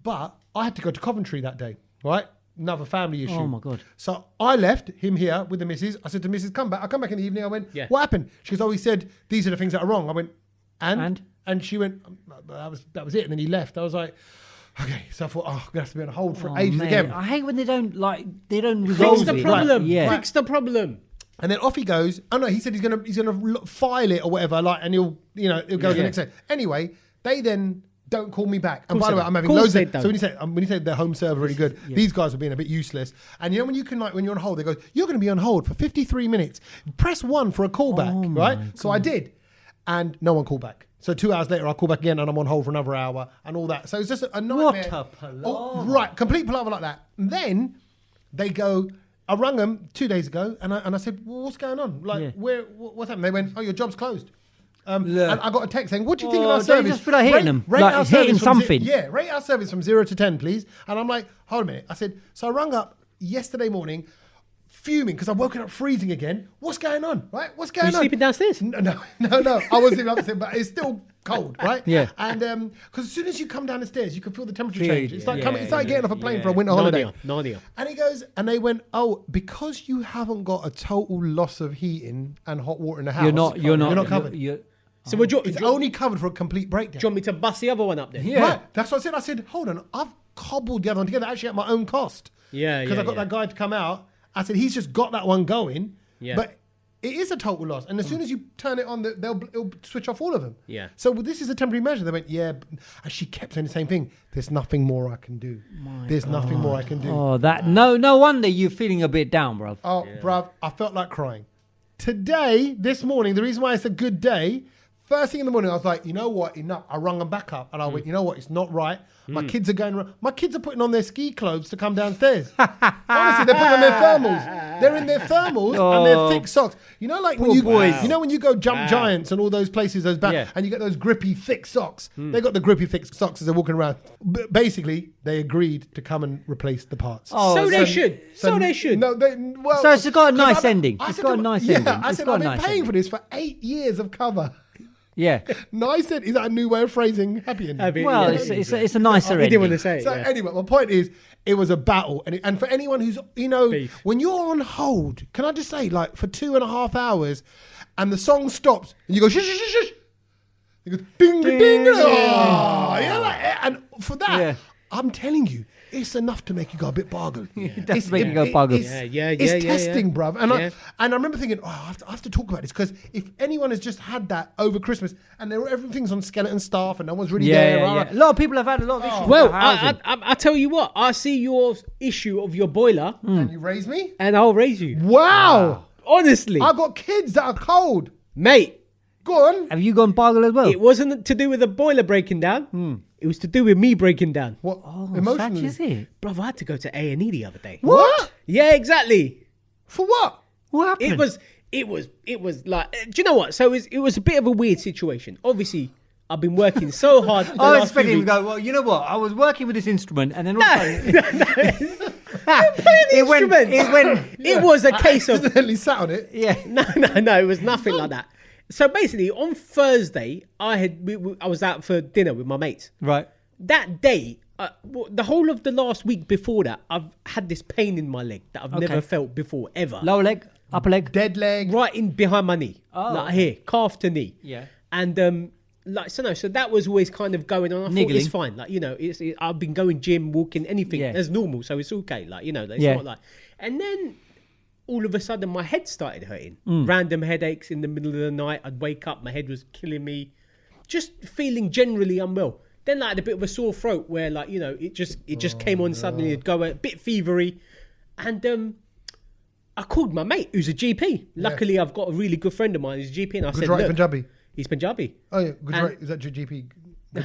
But I had to go to Coventry that day, right? Another family issue. Oh, my God. So I left him here with the missus. I said to Mrs., come back. I come back in the evening. I went, what happened? She goes, oh, he said, these are the things that are wrong. I went, and she went, that was it. And then he left. I was like, Okay, so I thought, I'm gonna have to be on hold for ages again. I hate when they don't resolve Fix the problem. Like, Fix the problem. And then off he goes. Oh no, he said he's gonna file it or whatever, like, and he'll go the next day. Anyway, they then don't call me back. And by the way, I'm having loads of. So when you say the home server really good, these guys are being a bit useless. And when you can, like, when you're on hold, they go, you're going to be on hold for 53 minutes. Press 1 for a callback, right? So I did, and no one called back. So 2 hours later, I call back again, and I'm on hold for another hour, and all that. So it's just a nightmare. What a palaver! Right, complete palaver like that. And then they go. I rang them 2 days ago, and I said, well, what's going on? Like, what's happening? They went, oh, your job's closed. And I got a text saying, what do you think of our service? Just feel like hitting them. Rate our hitting service something. Rate our service from 0 to 10, please. And I'm like, hold a minute. I said, so I rang up yesterday morning, fuming, because I'm woken up freezing again. What's going on, right? What's going on? Were you sleeping downstairs? No. I was sleeping upstairs, but it's still cold, right? Yeah. And because as soon as you come down the stairs, you can feel the temperature change. It's like getting off a plane for a winter holiday. No idea. And he goes, and they went, oh, because you haven't got a total loss of heating and hot water in the house, you're not covered. So it's only covered for a complete breakdown. Do you want me to bust the other one up then? Yeah. Right. That's what I said. I said, hold on, I've cobbled the other one together actually at my own cost. Yeah. Because I got that guy to come out. I said, he's just got that one going. Yeah. But it is a total loss. And as soon as you turn it on, it'll switch off all of them. Yeah. So this is a temporary measure. They went, yeah. And she kept saying the same thing. There's nothing more I can do. Nothing more I can do. Oh, no wonder you're feeling a bit down, bro. Oh, bruv, I felt like crying. Today, this morning, the reason why it's a good day, first thing in the morning, I was like, you know what, enough. I rung them back up and I went, you know what, it's not right. My kids are going around. My kids are putting on their ski clothes to come downstairs. Honestly, they're putting on their thermals. They're in their thermals and their thick socks. You know, like when you go Jump Giants and all those places, and you get those grippy thick socks. They got the grippy thick socks as they're walking around. Basically, they agreed to come and replace the parts. So they should. No, so it's got a nice ending. It's got a nice ending. I said, I've been paying for this for 8 years of cover. Yeah. Nice. Is that a new way of phrasing happy ending? Well, it's a nicer ending. He didn't want to say it. So anyway, my point is, it was a battle. And for anyone who's, Beef. When you're on hold, can I just say, like, for 2.5 hours, and the song stops, and you go, shush, shush, shush. You go, ding, ding, ding. And for that, I'm telling you, it's enough to make you go a bit boggle. It's making you go boggle. It's testing, bruv. And I remember thinking, I have to talk about this, because if anyone has just had that over Christmas and everything's on skeleton staff and no one's really there. A lot of people have had a lot of issues. Well, I tell you what, I see your issue of your boiler. And you raise me? And I'll raise you. Wow. Honestly. I've got kids that are cold. Mate. Go on. Have you gone boggle as well? It wasn't to do with the boiler breaking down. It was to do with me breaking down. What? Emotionally? Such is it? Bro, I had to go to A&E the other day. What? Yeah, exactly. For what? What happened? It was like, do you know what? So it was a bit of a weird situation. Obviously, I've been working so hard. I was expecting him to go, well, you know what? I was working with this instrument, and then all of a sudden... It was a case of... accidentally sat on it. Yeah. No, it was nothing like that. So basically, on Thursday, I was out for dinner with my mates. Right. That day, the whole of the last week before that, I've had this pain in my leg that I've never felt before, ever. Lower leg, upper leg? Dead leg. Right in behind my knee. Like here, calf to knee. Yeah. And so that was always kind of going on. I thought it's fine. Like, I've been going gym, walking, anything as normal, so it's okay. Like, it's not like... And then... all of a sudden, my head started hurting. Random headaches in the middle of the night. I'd wake up, my head was killing me. Just feeling generally unwell. Then I had a bit of a sore throat where, like, it just came on suddenly. It'd go a bit fevery. And I called my mate, who's a GP. Luckily, I've got a really good friend of mine who's a GP. And I said, look, Punjabi. He's Punjabi. Oh, yeah. Gujarat. Is that your GP? No,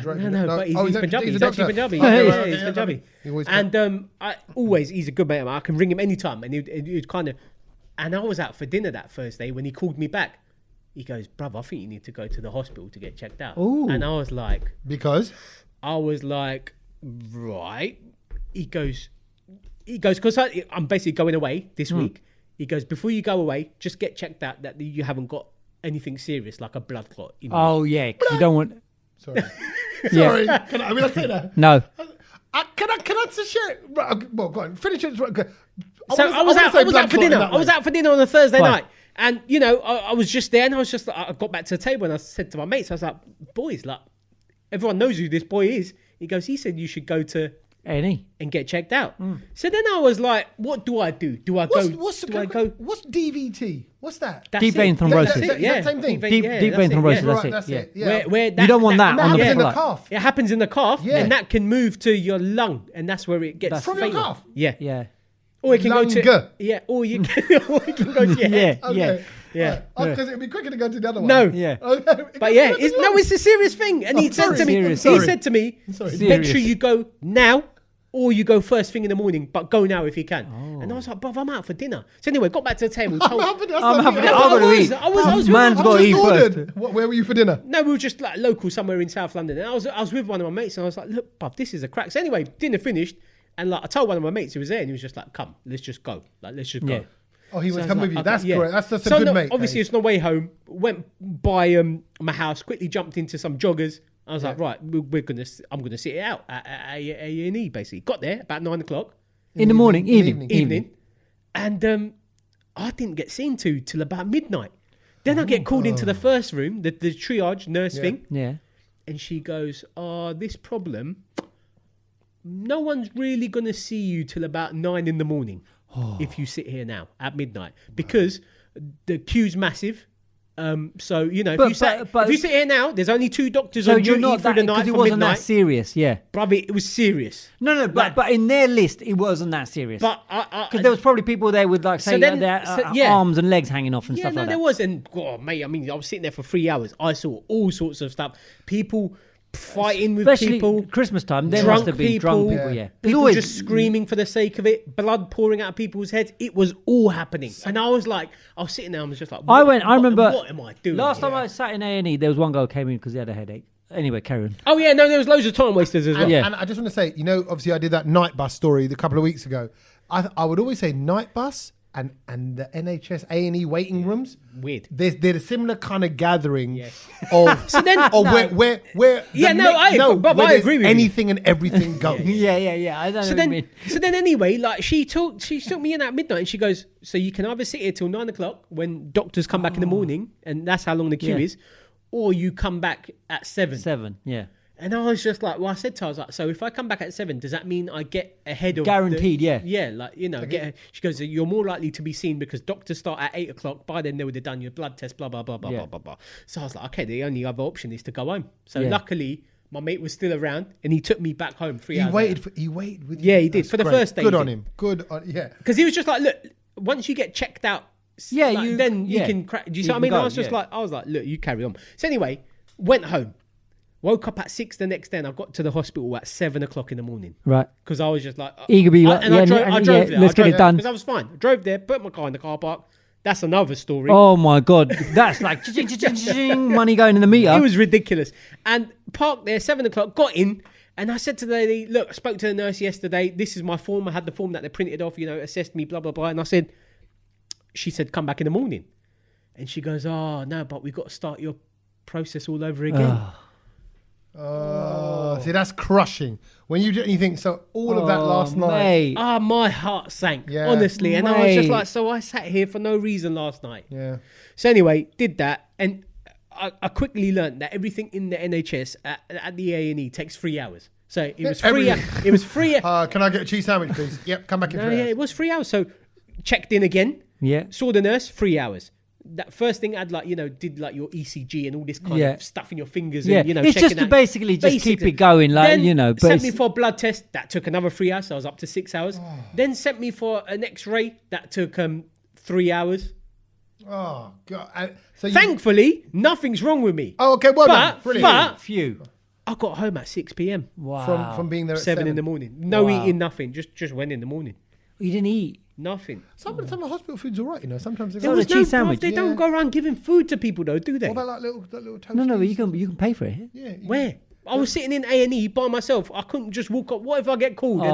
but he's Punjabi. He's doctor? actually Punjabi. Yeah, he's Punjabi. He's a good mate of mine. I can ring him anytime. And he'd kind of... And I was out for dinner that Thursday when he called me back. He goes, bruv, I think you need to go to the hospital to get checked out. Ooh. And I was like... Because? I was like, right. He goes, because I'm basically going away this week. He goes, before you go away, just get checked out that you haven't got anything serious, like a blood clot. Oh, yeah, because you don't want... Sorry. Sorry. Can I say that? No. Can I share it? Well, go on. Finish it. I was out for dinner. I was out for dinner on a Thursday night. And, I was just there and I got back to the table and I said to my mates, I was like, boys, like, everyone knows who this boy is. He goes, he said you should go to A&E and get checked out. So then I was like, what do I do? Do I go? What's DVT? What's that? Deep vein thrombosis. That's it, yeah. Same thing. Deep vein thrombosis. Right, That's it. yeah. Where You don't want that on the happens in the blood. calf. It happens in the calf, and that can move to your lung, and that's where it gets From your calf? Yeah. Yeah. Or it can go to or you can, or it can go to your head. Okay. Yeah. Because it'd be quicker to go to the other one. No. Yeah. Okay. But yeah, it's a serious thing. And he said to me, make sure you go now or you go first thing in the morning, but go now if you can. And I was like, bruv, I'm out for dinner. So anyway, got back to the table. I'm having it. I've got to eat. Man's got to eat first. Where were you for dinner? No, we were just like local somewhere in South London. And I was with one of my mates and I was like, look, bruv, this is a crack. So anyway, dinner finished. And like I told one of my mates who was there and he was just like, come, let's just go. Like, let's just go. Oh, he was So come like, with you. okay, That's great. That's a so good mate. Obviously, it's on the way home. Went by my house, quickly jumped into some joggers. I was like, right, I'm gonna sit it out at A&E. Basically, got there about 9 o'clock in the morning, evening, and I didn't get seen till about midnight. Then I get called into the first room, the triage nurse thing. Yeah, and she goes, this problem. No one's really going to see you till about 9 in the morning if you sit here now at midnight because the queue's massive. So, you know, if you sit here now, there's only 2 doctors on duty through the night because it from wasn't midnight. that serious, yeah. Brother, it was serious. No, but in their list, it wasn't that serious. But because there was probably people there with like, say, their arms and legs hanging off and stuff like that. Yeah, no, there was. And, mate, I mean, I was sitting there for 3 hours. I saw all sorts of stuff. People fighting with especially people, Christmas time. There must have been drunk people. Yeah, people always just screaming for the sake of it, blood pouring out of people's heads. It was all happening, and I was sitting there. I was just like, I remember. What am I doing? Last time I sat in A&E, there was one guy who came in because he had a headache. Anyway, carry on. Oh yeah, no, there was loads of time wasters as well. And I just want to say, you know, obviously I did that night bus story a couple of weeks ago. I would always say night bus and the NHS A&E waiting rooms. Weird. There's a similar kind of gathering of so then where I agree with anything and everything goes. Yeah. I don't know. So then anyway, like she took me in at midnight and she goes, so you can either sit here till 9 o'clock when doctors come back in the morning, and that's how long the queue is, or you come back at 7. 7, yeah. And I was just like, well, I said to her, I was like, so if I come back at 7, does that mean I get ahead of guaranteed? Yeah, like, you know, she goes, you're more likely to be seen because doctors start at 8 o'clock. By then they would have done your blood test, blah, blah, blah, blah, blah, blah, blah. So I was like, okay, the only other option is to go home. So luckily, my mate was still around and he took me back home 3 hours. He waited with you. Yeah, he did. For the first day. Good on him. Because he was just like, look, once you get checked out, then you can crack. Do you see what I mean? I was just like, look, you carry on. So anyway, went home. Woke up at 6 the next day and I got to the hospital at 7 o'clock in the morning. Right. Because I was just like... Eager to be I drove there. Let's get it done. Because I was fine. I drove there, put my car in the car park. That's another story. Oh my God. That's like money going in the meter. It was ridiculous. And parked there, 7 o'clock, got in. And I said to the lady, look, I spoke to the nurse yesterday. This is my form. I had the form that they printed off, you know, assessed me, blah, blah, blah. And she said, come back in the morning. And she goes, oh, no, but we've got to start your process all over again. See, that's crushing. When you think so, all of that last night. My heart sank, honestly. And I was just like, so I sat here for no reason last night. Yeah. So anyway, did that, and I quickly learned that everything in the NHS at the A&E takes 3 hours. So it was free. It was free. Can I get a cheese sandwich, please? Yep, come back in 3 hours. Yeah, it was 3 hours. So checked in again. Yeah. Saw the nurse, 3 hours. That first thing I'd did your ECG and all this kind of stuff in your fingers. And, it's just to basically keep it going, like, then But sent me for a blood test. That took another 3 hours. So I was up to 6 hours. Then sent me for an X-ray. That took 3 hours. Oh God! Thankfully, nothing's wrong with me. Oh, okay, well done. Brilliant. But I got home at 6 p.m. Wow. From being there at 7 in the morning. No eating, nothing. Just went in the morning. You didn't eat? Nothing. Some of the hospital food's all right, you know. Sometimes there was cheese sandwich. They don't go around giving food to people, though, do they? What about that little toast? No, you can pay for it. Yeah. Where? I was sitting in A&E by myself. I couldn't just walk up. What if I get called? It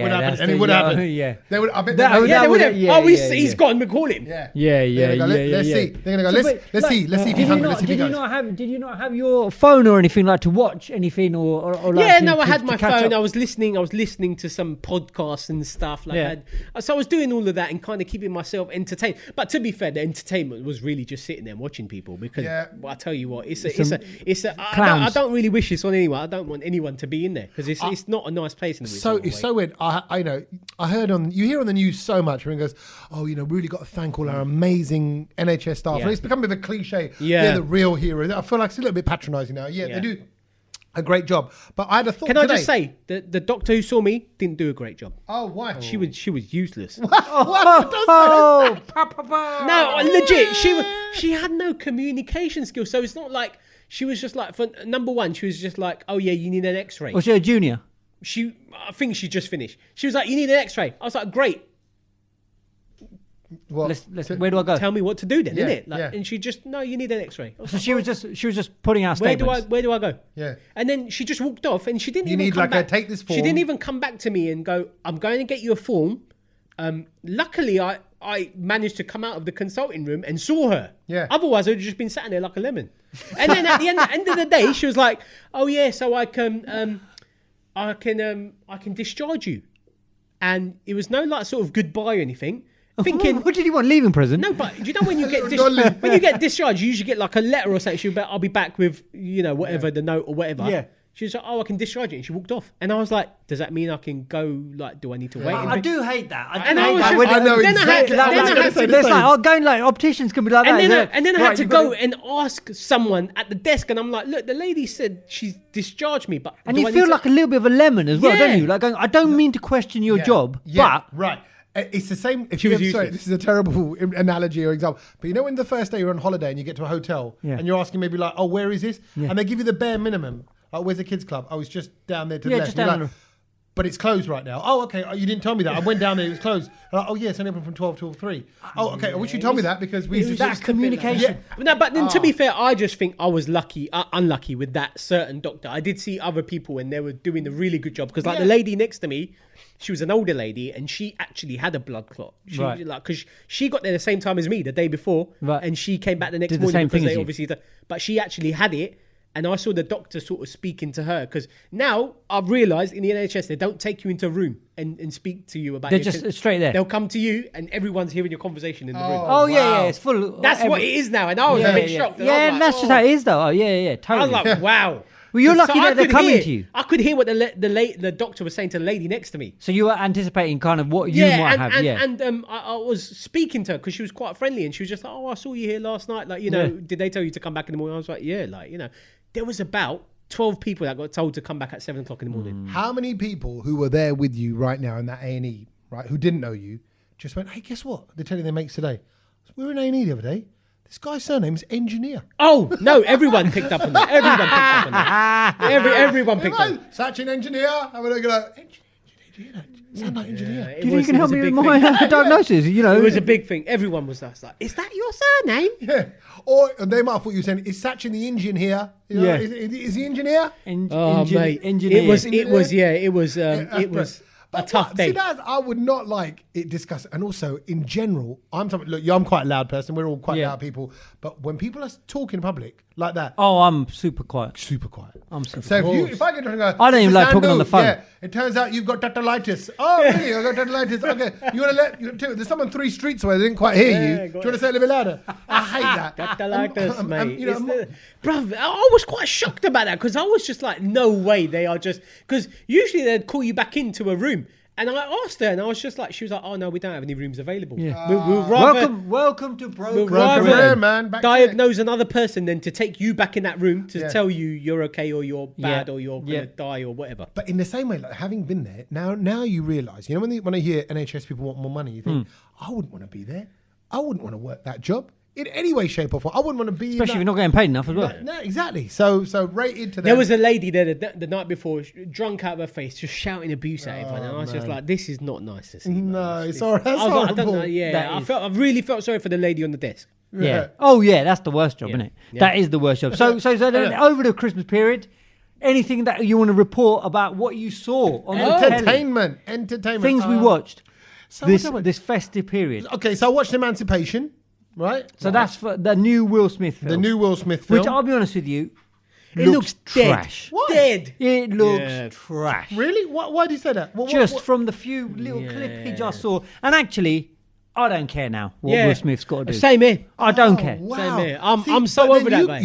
would happen. And it would happen. Yeah. They would. I bet. They would have. He's gone. We call him. Yeah. Let's see. They're gonna go. Let's see. Let's see if he's hungry. Let's see if he goes. Did you not have your phone or anything like to watch anything or like? I had my phone. I was listening to some podcasts and stuff like that. So I was doing all of that and kind of keeping myself entertained. But to be fair, the entertainment was really just sitting there and watching people because I tell you what, I don't really wish this want anyone. I don't want anyone to be in there because it's not a nice place in the So it's so weird. I know. I heard you hear on the news so much when it goes, oh, you know, really got to thank all our amazing NHS staff. Yeah. And it's become a bit of a cliche. Yeah. They're the real heroes. I feel like it's a little bit patronising now. Yeah, they do a great job. But I had a thought. Can I just say the doctor who saw me didn't do a great job. Oh, why? She was useless. What? No, legit. She had no communication skills. So it's not like she was just like, for number one, she was just like, oh yeah, you need an X-ray. Was she a junior? I think she just finished. She was like, you need an X-ray. I was like, great. Well, where do I go? Tell me what to do then, innit? Like, and she just, no, you need an X-ray. So she was just putting out statements. Where do I go? Yeah. And then she just walked off, and she didn't. You even need come back. take this form. She didn't even come back to me and go, I'm going to get you a form. Luckily, I managed to come out of the consulting room and saw her. Yeah. Otherwise, I'd just been sat there like a lemon. And then at the end of the day, she was like, "Oh yeah, so I can discharge you." And it was no like sort of goodbye or anything. Thinking, what did you want? Leaving prison? no, but you know when you get discharged, you usually get like a letter or something. I'll be back with whatever the note or whatever. Yeah. She was like, oh, I can discharge it, and she walked off. And I was like, does that mean I can go? Like, do I need to wait? I do hate that. I know exactly. It's like going like opticians can be like that. And then I had to go and ask someone at the desk, and I'm like, look, the lady said she's discharged me, but and you feel like a little bit of a lemon as well, don't you? Like going, I don't mean to question your job, but right. It's the same. If She you was sorry, useless. this is a terrible analogy or example, but you know when the first day you're on holiday and you get to a hotel and you're asking maybe like, oh, where is this? And they give you the bare minimum. Like, where's the kids club? Oh, it's just down there to the left. Just down there. But it's closed right now. Oh, okay. Oh, you didn't tell me that. I went down there. It was closed. Like, oh, yeah, it's only open from 12 till 3. Oh, okay. I wish you told me that because we... that communication. No, but then to be fair, I just think I was unlucky with that certain doctor. I did see other people and they were doing a really good job because like the lady next to me, she was an older lady and she actually had a blood clot. Because she got there the same time as me the day before and she came back the next morning because they obviously... But she actually had it. And I saw the doctor sort of speaking to her because now I've realised in the NHS they don't take you into a room and speak to you about. They're just straight there. They'll come to you and everyone's hearing your conversation in the room. Oh yeah, it's full. That's what it is now, and I was a bit shocked. Yeah, that's just how it is, though. Oh yeah, totally. I was like, wow. Well, you're lucky that they're coming to you. I could hear what the doctor was saying to the lady next to me. So you were anticipating kind of what you might have. And I was speaking to her because she was quite friendly, and she was just like, "Oh, I saw you here last night. Like, did they tell you to come back in the morning?" I was like, "Yeah, like, There was about 12 people that got told to come back at 7 o'clock in the morning. How many people who were there with you right now in that A&E, right, who didn't know you, just went, hey, guess what? They're telling their mates today. We were in A&E the other day. This guy's surname is Engineer. Oh, no, everyone picked up on that. Everyone picked up. Sach and Engineer. I'm going to go, Engineer. Sound like Engineer. Do you think you can help me with my diagnosis? It was a big thing. Everyone was like, is that your surname? Yeah. Or they might have thought you were saying, is Sach in the engine here? Is he Engineer? Mate. Engineer. It was a tough day. See, I would not like it discussed. And also, in general, I'm quite a loud person. We're all quite loud people. But when people are talking in public like that. Oh, I'm super quiet. Super quiet. I'm super quiet. So if I get to go, I don't even like talking on the phone. Yeah, it turns out you've got tatalitis. Oh, really? I've got tatalitis. Okay. You want to there's someone 3 streets away that didn't quite hear you. Do you want to say it a little bit louder? I hate that. Tatalitis, mate. Bruv, I was quite shocked about that because I was just like, no way they are just... Because usually they'd call you back into a room. And I asked her, and I was just like, she was like, "Oh no, we don't have any rooms available. Yeah. We'll rather welcome to broken. Diagnose another person than to take you back in that room to tell you you're okay or you're bad or you're gonna die or whatever." But in the same way, like having been there, now you realise, when I hear NHS people want more money, you think, I wouldn't want to be there. I wouldn't want to work that job. In any way, shape or form. I wouldn't want to be... Especially if you're not getting paid enough as well. No, exactly. So rated to them. There was a lady there the night before, drunk out of her face, just shouting abuse at everyone. And I was just like, this is not nice to see. No, it's horrible. I don't know, I really felt sorry for the lady on the desk. Yeah. Oh, yeah, that's the worst job, isn't it? Yeah. That is the worst job. So then over the Christmas period, anything that you want to report about what you saw on Entertainment. Things we watched this festive period. Okay, so I watched Emancipation. Right, so that's for the new Will Smith film. The new Will Smith film, which I'll be honest with you, it looks trash. Dead. What? Dead. It looks trash. Really? Why do you say that? Just from the few little clippage I saw, and actually, I don't care now what Will Smith's got to do. Same here. I don't care. Wow. Same here. I'm so over that, mate.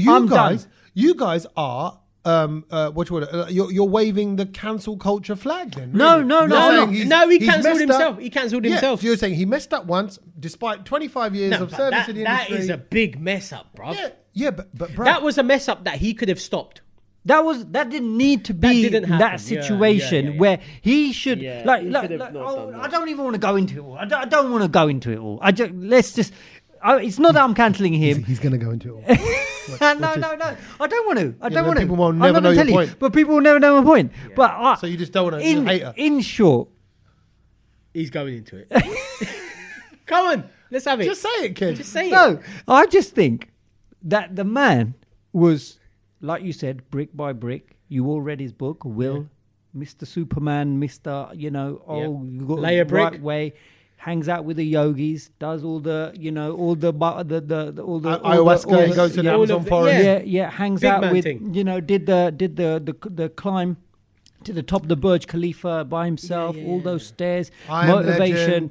You guys are you're waving the cancel culture flag then. No, really. No, he cancelled himself. He cancelled himself. So you're saying he messed up once, despite 25 years of service in the industry. That is a big mess up, bro. Yeah, but bruv, that was a mess up that he could have stopped. That didn't need to be that situation where he should I don't even want to go into it all. I don't want to go into it all. It's not that I'm cancelling him. He's going to go into it all. No. I don't want to. I don't want to. People will never know your point. But people will never know my point. Yeah. But so you just don't want to hate her. In short, he's going into it. Come on, let's have it. Just say it, kid. Just say it. No, I just think that the man was, like you said, brick by brick. You all read his book, Will, Mr. Superman, Mr. You got layer the brick right way. Hangs out with the yogis, does all the ayahuasca, goes to the Amazon forest. Hangs Big out with thing. did the climb to the top of the Burj Khalifa by himself, all those stairs, motivation,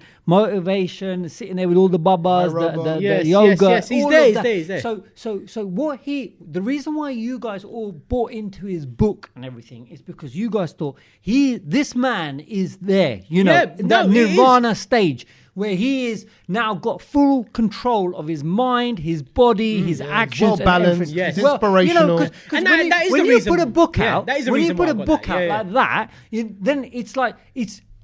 sitting there with all the babas, the yoga. Yes, he's there. So the reason why you guys all bought into his book and everything is because you guys thought this man is there, that nirvana stage where he is now got full control of his mind, his body, his actions, well balanced, and inspirational. When you put a book out, when you put a book out like that, then it's like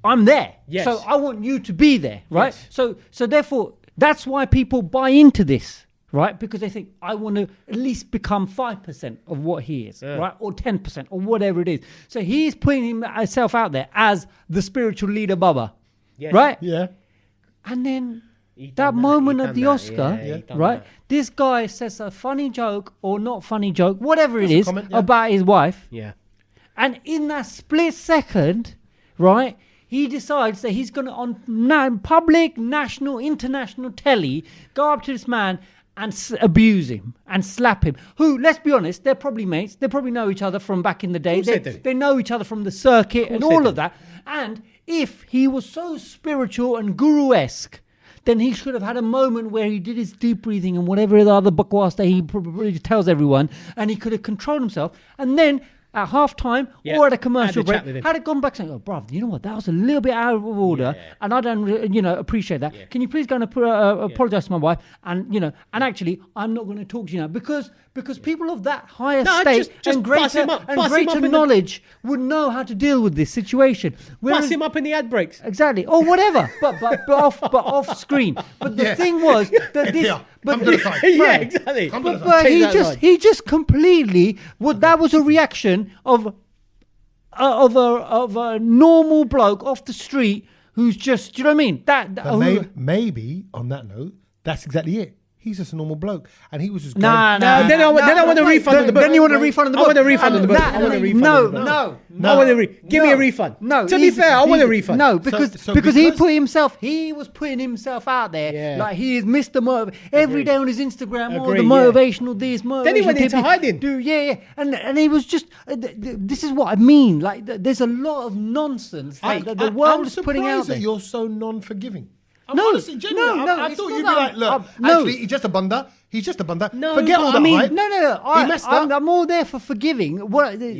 I'm there. Yes. So I want you to be there, right? Yes. So therefore, that's why people buy into this, right? Because they think I want to at least become 5% of what he is, right? Or 10% or whatever it is. So he's putting himself out there as the spiritual leader, Baba, right? Yeah. And then that moment at the Oscar, right? This guy says a funny joke or not funny joke, whatever it is, about his wife. Yeah. And in that split second, right, he decides that he's going to, on public, national, international telly, go up to this man and abuse him and slap him. Who, let's be honest, they're probably mates. They probably know each other from back in the day. They know each other from the circuit and all of that. And if he was so spiritual and guru-esque, then he should have had a moment where he did his deep breathing and whatever the other bakwas that he probably tells everyone, and he could have controlled himself. And then at half-time or at a commercial break, had it gone back saying, bruv, you know what, that was a little bit out of order, and I don't, appreciate that. Yeah. Can you please go and apologise to my wife? And, and actually, I'm not going to talk to you now, because people of that higher state just and greater knowledge would know how to deal with this situation. Bust him up in the ad breaks. Exactly, or whatever, but off screen. But the thing was that this... Come to the side. Yeah, exactly. But he just completely... that was a reaction of a normal bloke off the street who's just... Do you know what I mean? Maybe, on that note, that's exactly it. He's just a normal bloke, and he was just Then I want a refund on the book. Then you want a refund on the book. I want a refund on the book. I want a refund. No. Give me a refund. No. To be fair, I want a refund. No, because he was putting himself out there like he is Mr. Every day on his Instagram, all the motivational this, motivational. Then he went into hiding. And he was just. This is what I mean. Like there's a lot of nonsense that the world is putting out there. That you're so non-forgiving. Honestly, genuinely, I thought you'd be like, look, actually, he's just a bunda. No, forget all the hype. No. I'm all there for forgiving.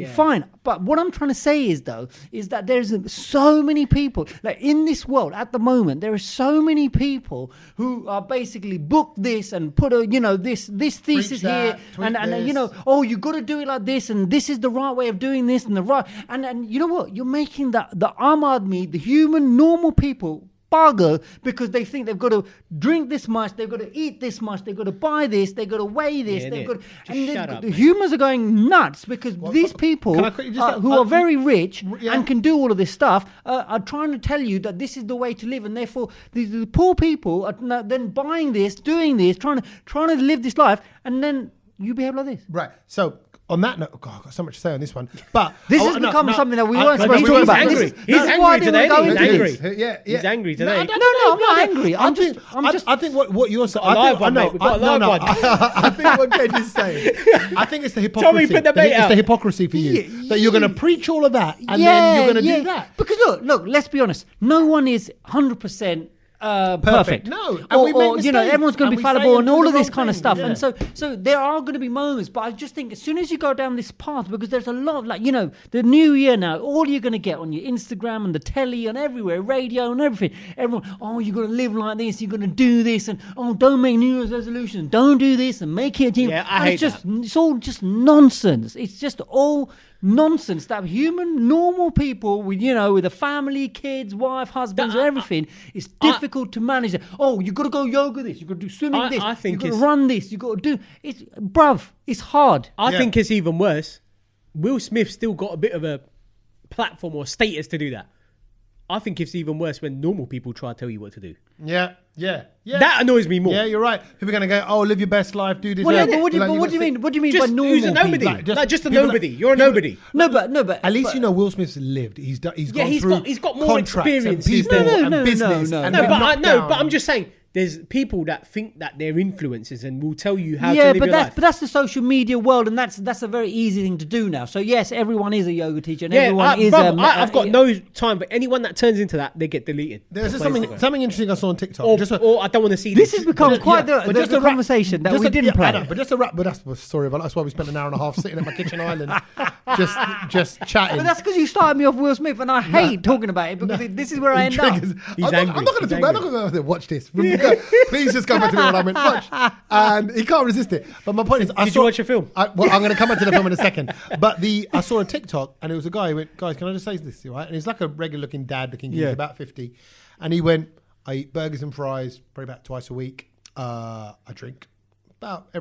Fine. But what I'm trying to say is that there's so many people, like in this world at the moment, there are so many people who are basically booked this and put this thesis here, and you got to do it like this, and this is the right way of doing this, and the right, and you know what? You're making the Aam Aadmi, the human, normal people, bugger, because they think they've got to drink this much, they've got to eat this much, they've got to buy this, they've got to weigh this, the humans are going nuts because these people who are very rich and can do all of this stuff are trying to tell you that this is the way to live, and therefore the poor people are then buying this, doing this, trying to live this life, and then you behave like this. Right. So on that note, I've got so much to say on this one. But this has become something that we weren't supposed to talk about. He's angry today. He's angry today. No, I'm not angry. I think what you're saying. I think what Kej is saying. I think it's the hypocrisy. Tommy, put the bait out. It's the hypocrisy for you that you're going to preach all of that and then you're going to do that. Because look. Let's be honest. No one is 100%. perfect. No, or everyone's going to be fallible and all of this kind of stuff. Yeah. And so there are going to be moments, but I just think as soon as you go down this path, because there's a lot of the new year now, all you're going to get on your Instagram and the telly and everywhere, radio and everything. Everyone, you're going to live like this, you're going to do this, and don't make New Year's resolutions, don't do this and make it. Yeah, I hate that. It's all just nonsense. It's just all nonsense that human, normal people with a family, kids, wife, husbands, everything, it's difficult to manage it. You've got to go yoga this, you've got to do swimming this, you've got to run this, you've got to do it. Bruv, it's hard. I think it's even worse. Will Smith still got a bit of a platform or status to do that. I think it's even worse when normal people try to tell you what to do. Yeah. That annoys me more. Yeah, you're right. People are going to go, live your best life, do this. But what do you mean? What do you mean by normal? Who's a nobody? People? Just a nobody. You're a nobody. No, but at least Will Smith's lived. He's gone through. He's got more experience. And business. But I'm just saying. There's people that think that they're influencers and will tell you how to live your life. But that's the social media world, and that's a very easy thing to do now. So yes, everyone is a yoga teacher, and everyone is. I've got no time for anyone that turns into that. They get deleted. There's something interesting I saw on TikTok. Or I don't want to see this. Has become quite the conversation that we didn't plan. But just a wrap. But that's why we spent an hour and a half sitting at my kitchen island, just chatting. But that's because you started me off Will Smith, and I hate talking about it because this is where I end up. He's angry. I'm not going to talk. I'm not going to watch this. Please just come back to me when I went watch. And he can't resist it. But my point is, Did you watch a film? I'm going to come back to the film in a second. But I saw a TikTok and it was a guy who went, guys, can I just say this, right? And he's like a regular looking dad looking. He's about 50. And he went, I eat burgers and fries probably about twice a week. I drink about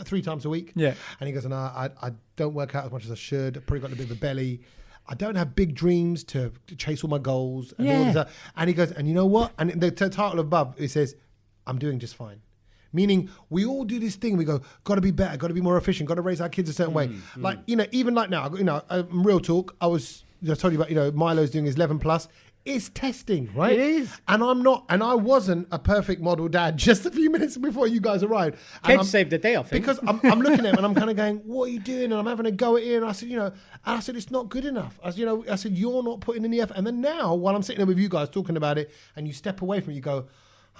3 times a week. Yeah. And he goes, and I don't work out as much as I should. I've probably got a bit of a belly. I don't have big dreams to chase all my goals. And all this stuff. And he goes, and you know what? And the title above, it says, I'm doing just fine. Meaning we all do this thing. We go, got to be better, got to be more efficient, got to raise our kids a certain way. Like, even like now, real talk, I told you about, Milo's doing his 11 plus. It's testing, right? It is. And I wasn't a perfect model dad just a few minutes before you guys arrived. Kej saved the day, I think. Because I'm looking at him and I'm kind of going, what are you doing? And I'm having a go at it. And I said, it's not good enough. I said, you're not putting in the effort. And then now, while I'm sitting there with you guys talking about it, and you step away from it, you go,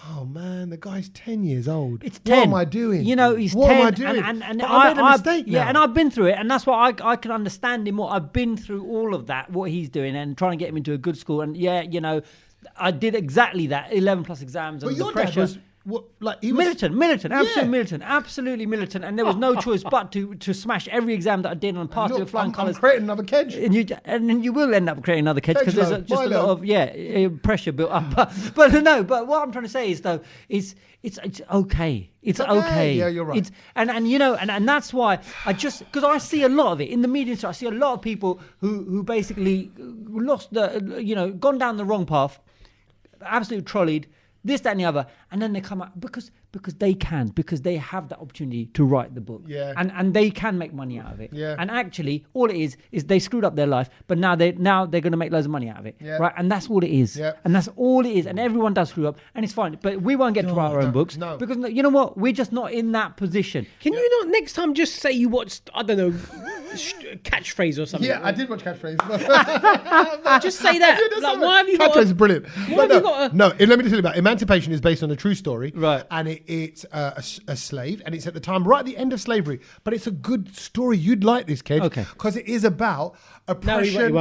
oh man, the guy's 10 years old. It's 10. What am I doing? He's what 10. Am I doing? And I made a mistake now. Yeah, and I've been through it, and that's why I can understand him more. I've been through all of that, what he's doing, and trying to get him into a good school. And I did exactly that. 11 plus exams. But your dad was he was absolutely militant, and there was no choice but to smash every exam that I did and pass with flying colours. I'm creating another Kej, and you will end up creating another Kej because there's just a lot of pressure built up. But what I'm trying to say is though, it's okay. It's okay. Yeah, you're right. And that's why because I see a lot of it in the media. So I see a lot of people who basically lost gone down the wrong path, absolutely trolleyed. This, that, and the other, and then they come out because they have that opportunity to write the book, and they can make money out of it, and actually all it is they screwed up their life, but now they're going to make loads of money out of it, right? And that's all it is, and that's all it is, and everyone does screw up, and it's fine, but we won't get to write our own books because you know what, we're just not in that position. Can you not next time just say you watched, I don't know, Catchphrase or something? Yeah, I did watch Catchphrase. Just say that. Why have you got? Catchphrase is brilliant. Let me tell you about it. Emancipation is based on a true story, right? And it's a slave, and it's at the time right at the end of slavery. But it's a good story. You'd like this, Kej, because it is about oppression.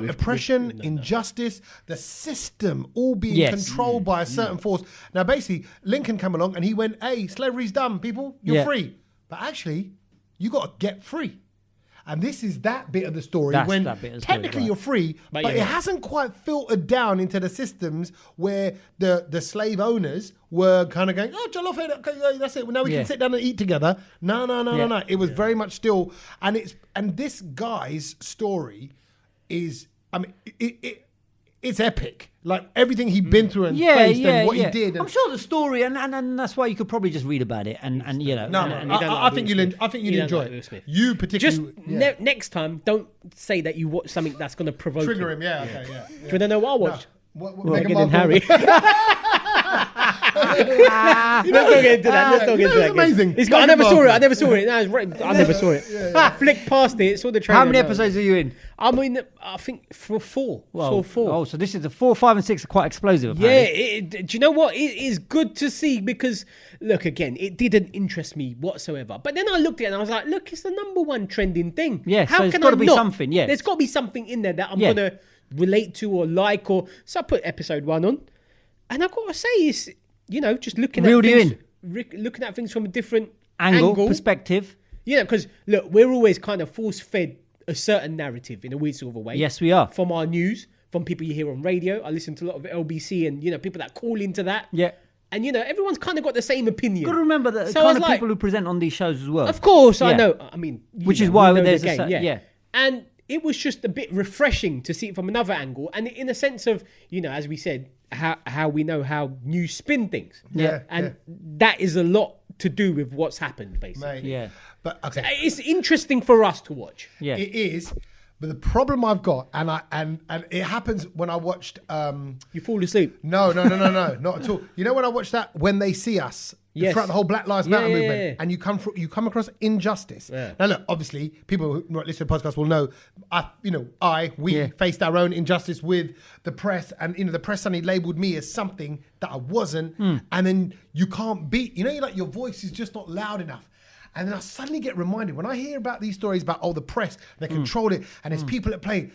Oppression, injustice, the system all being controlled by a certain force. Now, basically, Lincoln came along and he went, "Hey, slavery's done, people. You're free." But actually, you got to get free. And this is that bit of the story when technically you're free, but it hasn't quite filtered down into the systems where the slave owners were kind of going, oh, jollof, okay, that's it. Well, now we can sit down and eat together. No. It was very much still, and this guy's story is, it's epic. Like everything he'd been through and faced and what he did. I'm sure the story, and that's why you could probably just read about it. I think you'd enjoy it. You particularly. Just next time, don't say that you watch something that's going to provoke him. Do you want to know what I watched? What Meghan and Harry. Let's not get into that. Let's not get into that. It's amazing. I never saw it. No, I never saw it. Flicked past it. Saw the trailer. How many episodes are you in? I'm in, I think, for 4. Well, so 4. Oh, so this is the 4, 5, and 6 are quite explosive, apparently. Yeah, do you know what? It is good to see because, look, again, it didn't interest me whatsoever. But then I looked at it and I was like, look, it's the number 1 trending thing. Yeah, so it's got to be something, yeah. There's got to be something in there that I'm going to relate to or like. So I put episode 1 on. And I've got to say, it's, just looking at things from a different angle. Perspective. Yeah, because, look, we're always kind of force-fed a certain narrative in a weird sort of a way. Yes, we are. From our news, from people you hear on radio. I listen to a lot of LBC and, people that call into that. Yeah. And, everyone's kind of got the same opinion. Got to remember that kind of people who present on these shows as well. Of course, I know. I mean... Which is why there's a... And it was just a bit refreshing to see it from another angle. And in a sense of, as we said, how we know how news spin things. Yeah. And that is a lot to do with what's happened, basically. Mate. Yeah. But okay. It's interesting for us to watch. Yeah. It is. But the problem I've got, and it happens when I watched... You fall asleep? No, not at all. You know when I watched that, When They See Us, throughout the whole Black Lives Matter movement, and you come across injustice. Yeah. Now look, obviously, people who listen to the podcast will know, we faced our own injustice with the press, and the press suddenly labelled me as something that I wasn't, and then you can't beat. You're like your voice is just not loud enough. And then I suddenly get reminded when I hear about these stories about the press, they control it, and there's people at play.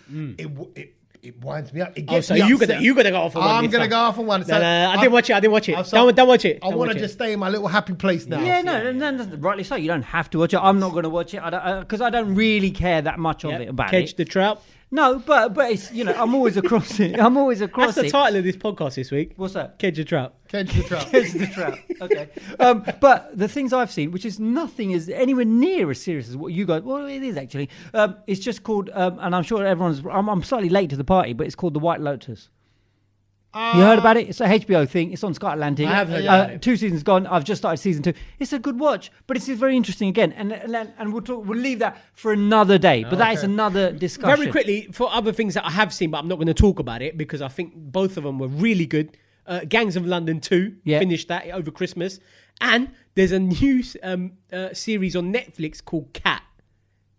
It winds me up. It gets me upset. You're gonna go off on one. I'm gonna go off on one. No, I didn't watch it. Don't watch it. I want to just stay in my little happy place now. Yeah, no, rightly so. You don't have to watch it. I'm not going to watch it because I don't really care that much of it about Kej the Trout. No, but it's I'm always across it. That's the title of this podcast this week. What's that? Kej the Trout. Kej the Trout. Kej the Trout. Okay. But the things I've seen, which is nothing is anywhere near as serious as what you guys. Well, it is actually. It's just called, and I'm sure everyone's. I'm slightly late to the party, but it's called The White Lotus. You heard about it? It's a HBO thing. It's on Sky Atlantic. I have heard about it. 2 seasons gone. I've just started season 2. It's a good watch, but it's very interesting again. And we'll leave that for another day. But that is another discussion. Very quickly, for other things that I have seen, but I'm not going to talk about it because I think both of them were really good. Gangs of London 2, finished that over Christmas. And there's a new series on Netflix called Cat.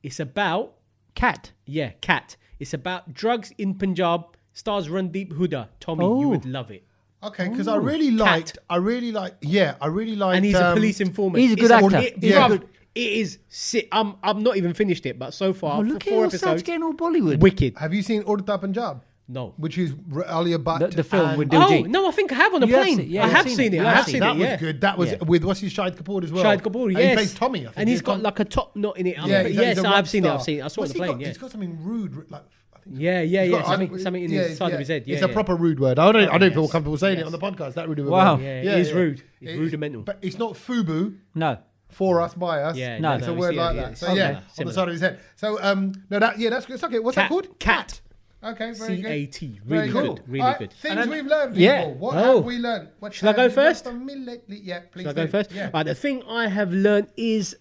It's about... Cat? Yeah, Cat. It's about drugs in Punjab. Stars Randeep Hooda. Tommy, you would love it. Okay, because I really like. And he's a police informant. He's a good actor. It is sick. I'm not even finished it, but so far, look for 4 at episodes, getting all Bollywood. Wicked. Have you seen Udta Punjab? No. Which is Alia Bhatt. The film with Oh, Diljit. no, I think I have on the plane. I have seen it. That was good. That was with Shahid Kapoor as well. Shahid Kapoor, yes. And he plays Tommy, I think. And he's got like a top knot in it. Yes, I've seen it. I saw it on the plane. He's got something rude, like... Something in the side of his head. It's a proper rude word. I don't feel comfortable saying it on the podcast. That rude word. Wow. Yeah, it is rude. It's rudimental. But it's not FUBU. No. For us, by us. Yeah, no, it's a word like that. So on the side of his head. So that's good. Okay, what's that called? Cat. Okay, very good. C-A-T. Really good. Really good. Things we've learned, people. What have we learned? Shall I go first? Yeah, please. Shall I go first? Yeah. Right, the thing I have learned is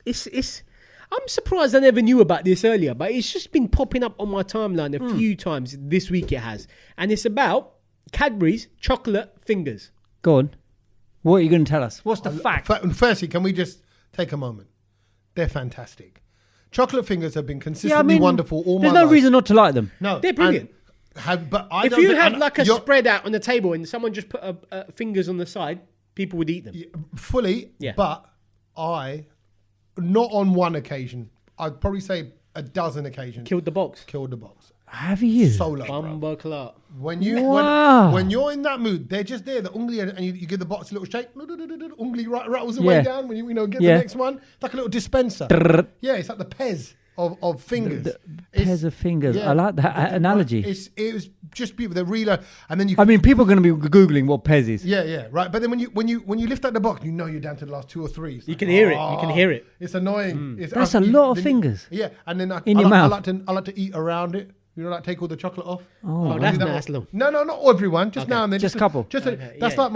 it's. I'm surprised I never knew about this earlier, but it's just been popping up on my timeline a few times this week. It has, and it's about Cadbury's chocolate fingers. Go on. What are you going to tell us? What's the fact? Firstly, can we just take a moment? They're fantastic. Chocolate fingers have been consistently wonderful all my life. There's no reason not to like them. No, they're brilliant. If you had like a spread out on the table and someone just put fingers on the side, people would eat them. Fully, but not on one occasion. I'd probably say a dozen occasions. Killed the box. Have you? Solo. Bumba When you're in that mood, they're just there. The ungly, and you give the box a little shake. Ungly rattles the way down when you get the next one. It's like a little dispenser. Yeah, it's like the Pez of fingers. The Pez of fingers. I like that analogy. It was just beautiful. They're really, and then people are going to be googling what Pez is. Yeah, right. But then when you lift out the box, you're down to the last 2 or 3. You can hear it. You can hear it. It's annoying. That's a lot of fingers. Yeah, and then in your mouth. I like to eat around it. Like take all the chocolate off. Oh, that's nice. No, not everyone. Just now and then. Just a couple. That's like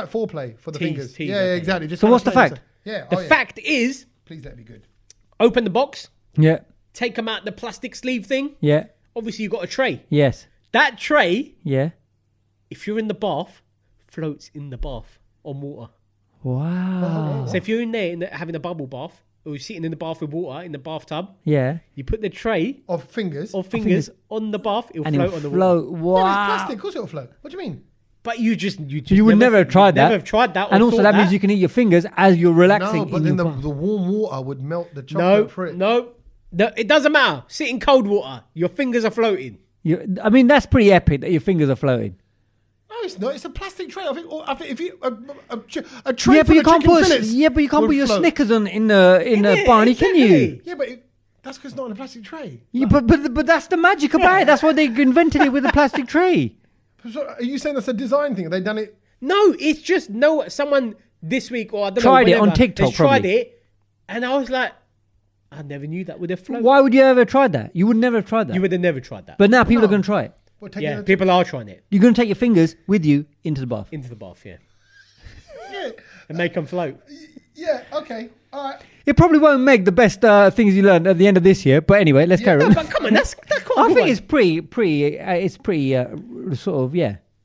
foreplay for the fingers. Exactly. So what's the fact? The fact is, please let me good. Open the box. Yeah. Take them out the plastic sleeve thing. Yeah. Obviously, you've got a tray. Yes. That tray. Yeah. If you're in the bath, floats in the bath. on water. Wow. So if you're in there having a bubble bath, or you're sitting in the bath with water in the bathtub, Yeah. you put the tray Of fingers. fingers on the bath, it'll And float it'll on the float. water. No, Wow. it's plastic. Of course it'll float. What do you mean? But you just You would never have tried that. Never have tried that. And or also thought that means you can eat your fingers as you're relaxing. No, but in then your the warm water would melt the No, chocolate for it. no, it doesn't matter. Sit in cold water. Your fingers are floating. I mean, that's pretty epic that your fingers are floating. No, it's not. It's a plastic tray. I think if you a tray Yeah, for but you the can't chicken put. fillets Yeah, but you can't would put your float. Snickers in the barney, can you? exactly. Yeah, but that's because it's not in a plastic tray. Yeah, but that's the magic about it. That's why they invented it with a plastic tray. So are you saying that's a design thing? Have they done it? No, it's just someone this week or I don't Tried know. it on whenever, TikTok, has tried probably. it, and I was like, I never knew that would have floated. Why would you ever try that? You would never have tried that. You would have never tried that. But now people No. are going to try it. What, take yeah, it people are trying it You're going to take your fingers with you into the bath. into the bath, Yeah, and make them float. yeah, okay, all right. It probably won't make the best things you learned at the end of this year. But anyway, let's carry on. But come on, that's quite a I good think one. it's pretty sort of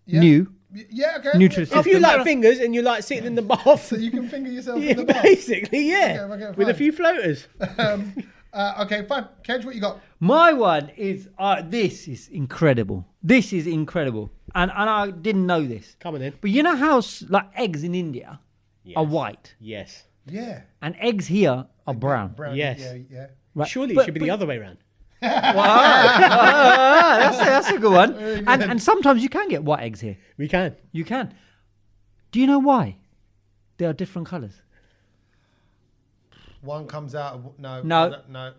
new. Yeah, okay. Nutritious. If you like fingers and you like sitting in the bath, So you can finger yourself yeah, in the bath. basically, yeah, Okay, with a fine. few floaters. Okay, fine. Kej, what you got? My one is this is incredible. This is incredible, and I didn't know this. Come on in. But you know how like eggs in India Yes. are white, Yes. Yeah. and eggs here are brown. Brown. Yes. Yeah. Right. Surely But- it should be the other way around. that's a good one. And sometimes you can get white eggs here. We can. You can. Do you know why? They are different colours. One comes out of no. No. No.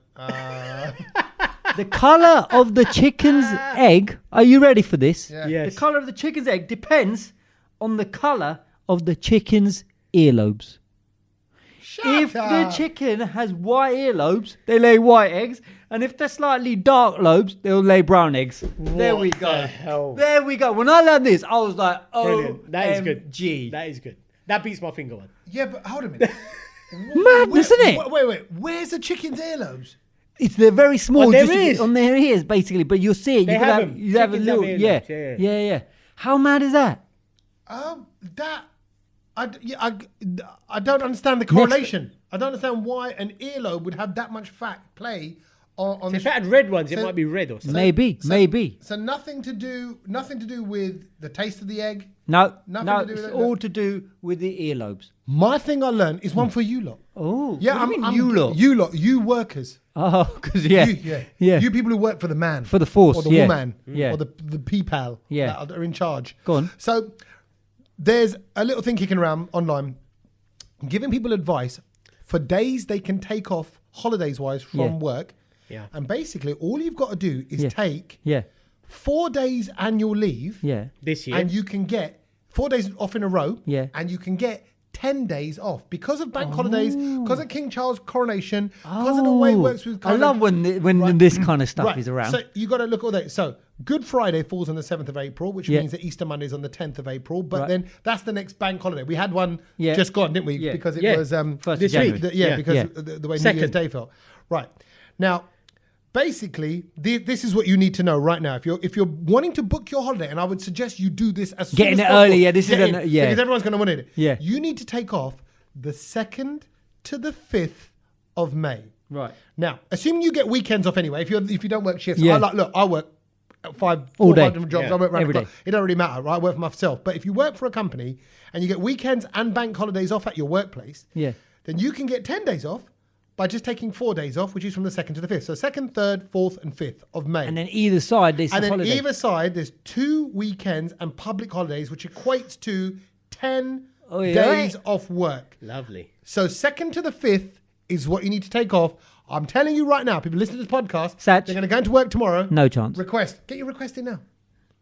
The colour of the chicken's egg. Are you ready for this? Yeah. Yes. The colour of the chicken's egg depends on the colour of the chicken's earlobes. If the chicken has white earlobes, they lay white eggs. And if they're slightly dark lobes, they'll lay brown eggs. There we go. the hell? There we go. When I learned this, I was like, Brilliant. That is good. OMG. That is good. That beats my finger one. Yeah, but hold a minute. Madness, isn't it? Wait. Where's the chicken's earlobes? They're very small. On their just ears. On their ears, basically. But you'll see it. They You could have have, them. you have a Chickens have little. earlobes. Yeah. How mad is that? I don't understand the correlation. I don't understand why an earlobe would have that much fat play on If it had red ones, it So- might be red or something. Maybe. So nothing to do with the taste of the egg. No, Nothing no, to do with it's it, all to do with the earlobes. My thing I learned is one for you lot. Oh, Yeah, what do you mean you lot? You lot, you workers. Oh, because yeah. You people who work for the man, For the force, or the yeah. woman, Yeah. or the people Yeah. that are in charge. Go on. So there's a little thing kicking around online, giving people advice for days they can take off holidays wise from Yeah. work. Yeah. And basically, all you've got to do is Yeah. take Yeah, 4 days annual leave. yeah. This year. And you can get 4 days off in a row. Yeah. And you can get 10 days off because of bank holidays, because of King Charles' coronation, because of the way it works with I love when this kind of stuff is around. So you got to look at all that. So Good Friday falls on the 7th of April, which Yeah. means that Easter Monday is on the 10th of April. But Right. then that's the next bank holiday. We had one Yeah. just gone, didn't we? Yeah. Because it Yeah. was First of this January. week. because Yeah. the way New Second. Year's Day felt. Right. Now, basically, this is what you need to know right now. If you're wanting to book your holiday, and I would suggest you do this as soon Get in as it possible. early, yeah, this is Get an- in, yeah. because everyone's going to want it. Yeah. You need to take off the 2nd to the 5th of May. Right. Now, assuming you get weekends off anyway, if you don't work shifts, Yeah. I work four All or day. 5 different jobs. Yeah. I work round Every the clock. day. It don't really matter, right? I work for myself. But if you work for a company and you get weekends and bank holidays off at your workplace, Yeah. then you can get 10 days off by just taking 4 days off, which is from the 2nd to the 5th. So 2nd, 3rd, 4th, and 5th of May. And then either side, there's And a then holiday. either side, there's 2 weekends and public holidays, which equates to 10 Oh, yeah. days off work. Lovely. So 2nd to the 5th is what you need to take off. I'm telling you right now, people listening to this podcast, Sach. they're going to go into work tomorrow. No chance. Get your request in now.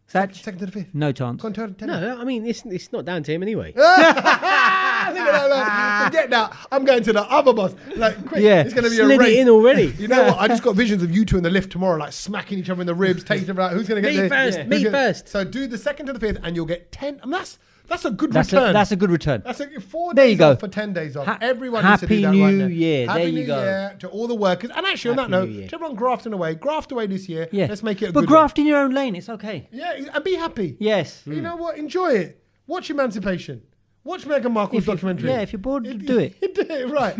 Sach, 2nd to the 5th. no chance. Go on, tell him. No, I mean, it's not down to him anyway. Look at that, look. Forget that. I'm going to the other boss. Like, quick, Yeah. it's going to be a Slid race. it in already. You know what? I just got visions of you two in the lift tomorrow, like smacking each other in the ribs, taking about who's going to get Me there. first, Who's me gonna- first. So do the 2nd to the 5th, and you'll get 10. I mean, that's a good That's return. a good return. That's 4 There days you go. off for 10 days off. Ha- Everyone needs to do Happy that New right now. Year. Happy There you New go. Year to all the workers. And actually, on that Happy note, New Year. to everyone grafting away, graft away this year. Yeah. Let's make it a but good graft in your own lane. It's okay. one. Yeah, and be happy. Yes. You know what? Enjoy it. Watch Emancipation. Watch Meghan Markle's documentary. Yeah, if you're bored, do it. Do it, right.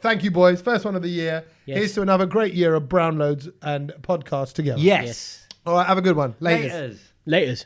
Thank you, boys. First one of the year. Yes. Here's to another great year of Brownloads and podcasts together. Yes. All right, have a good one. Laters. Laters.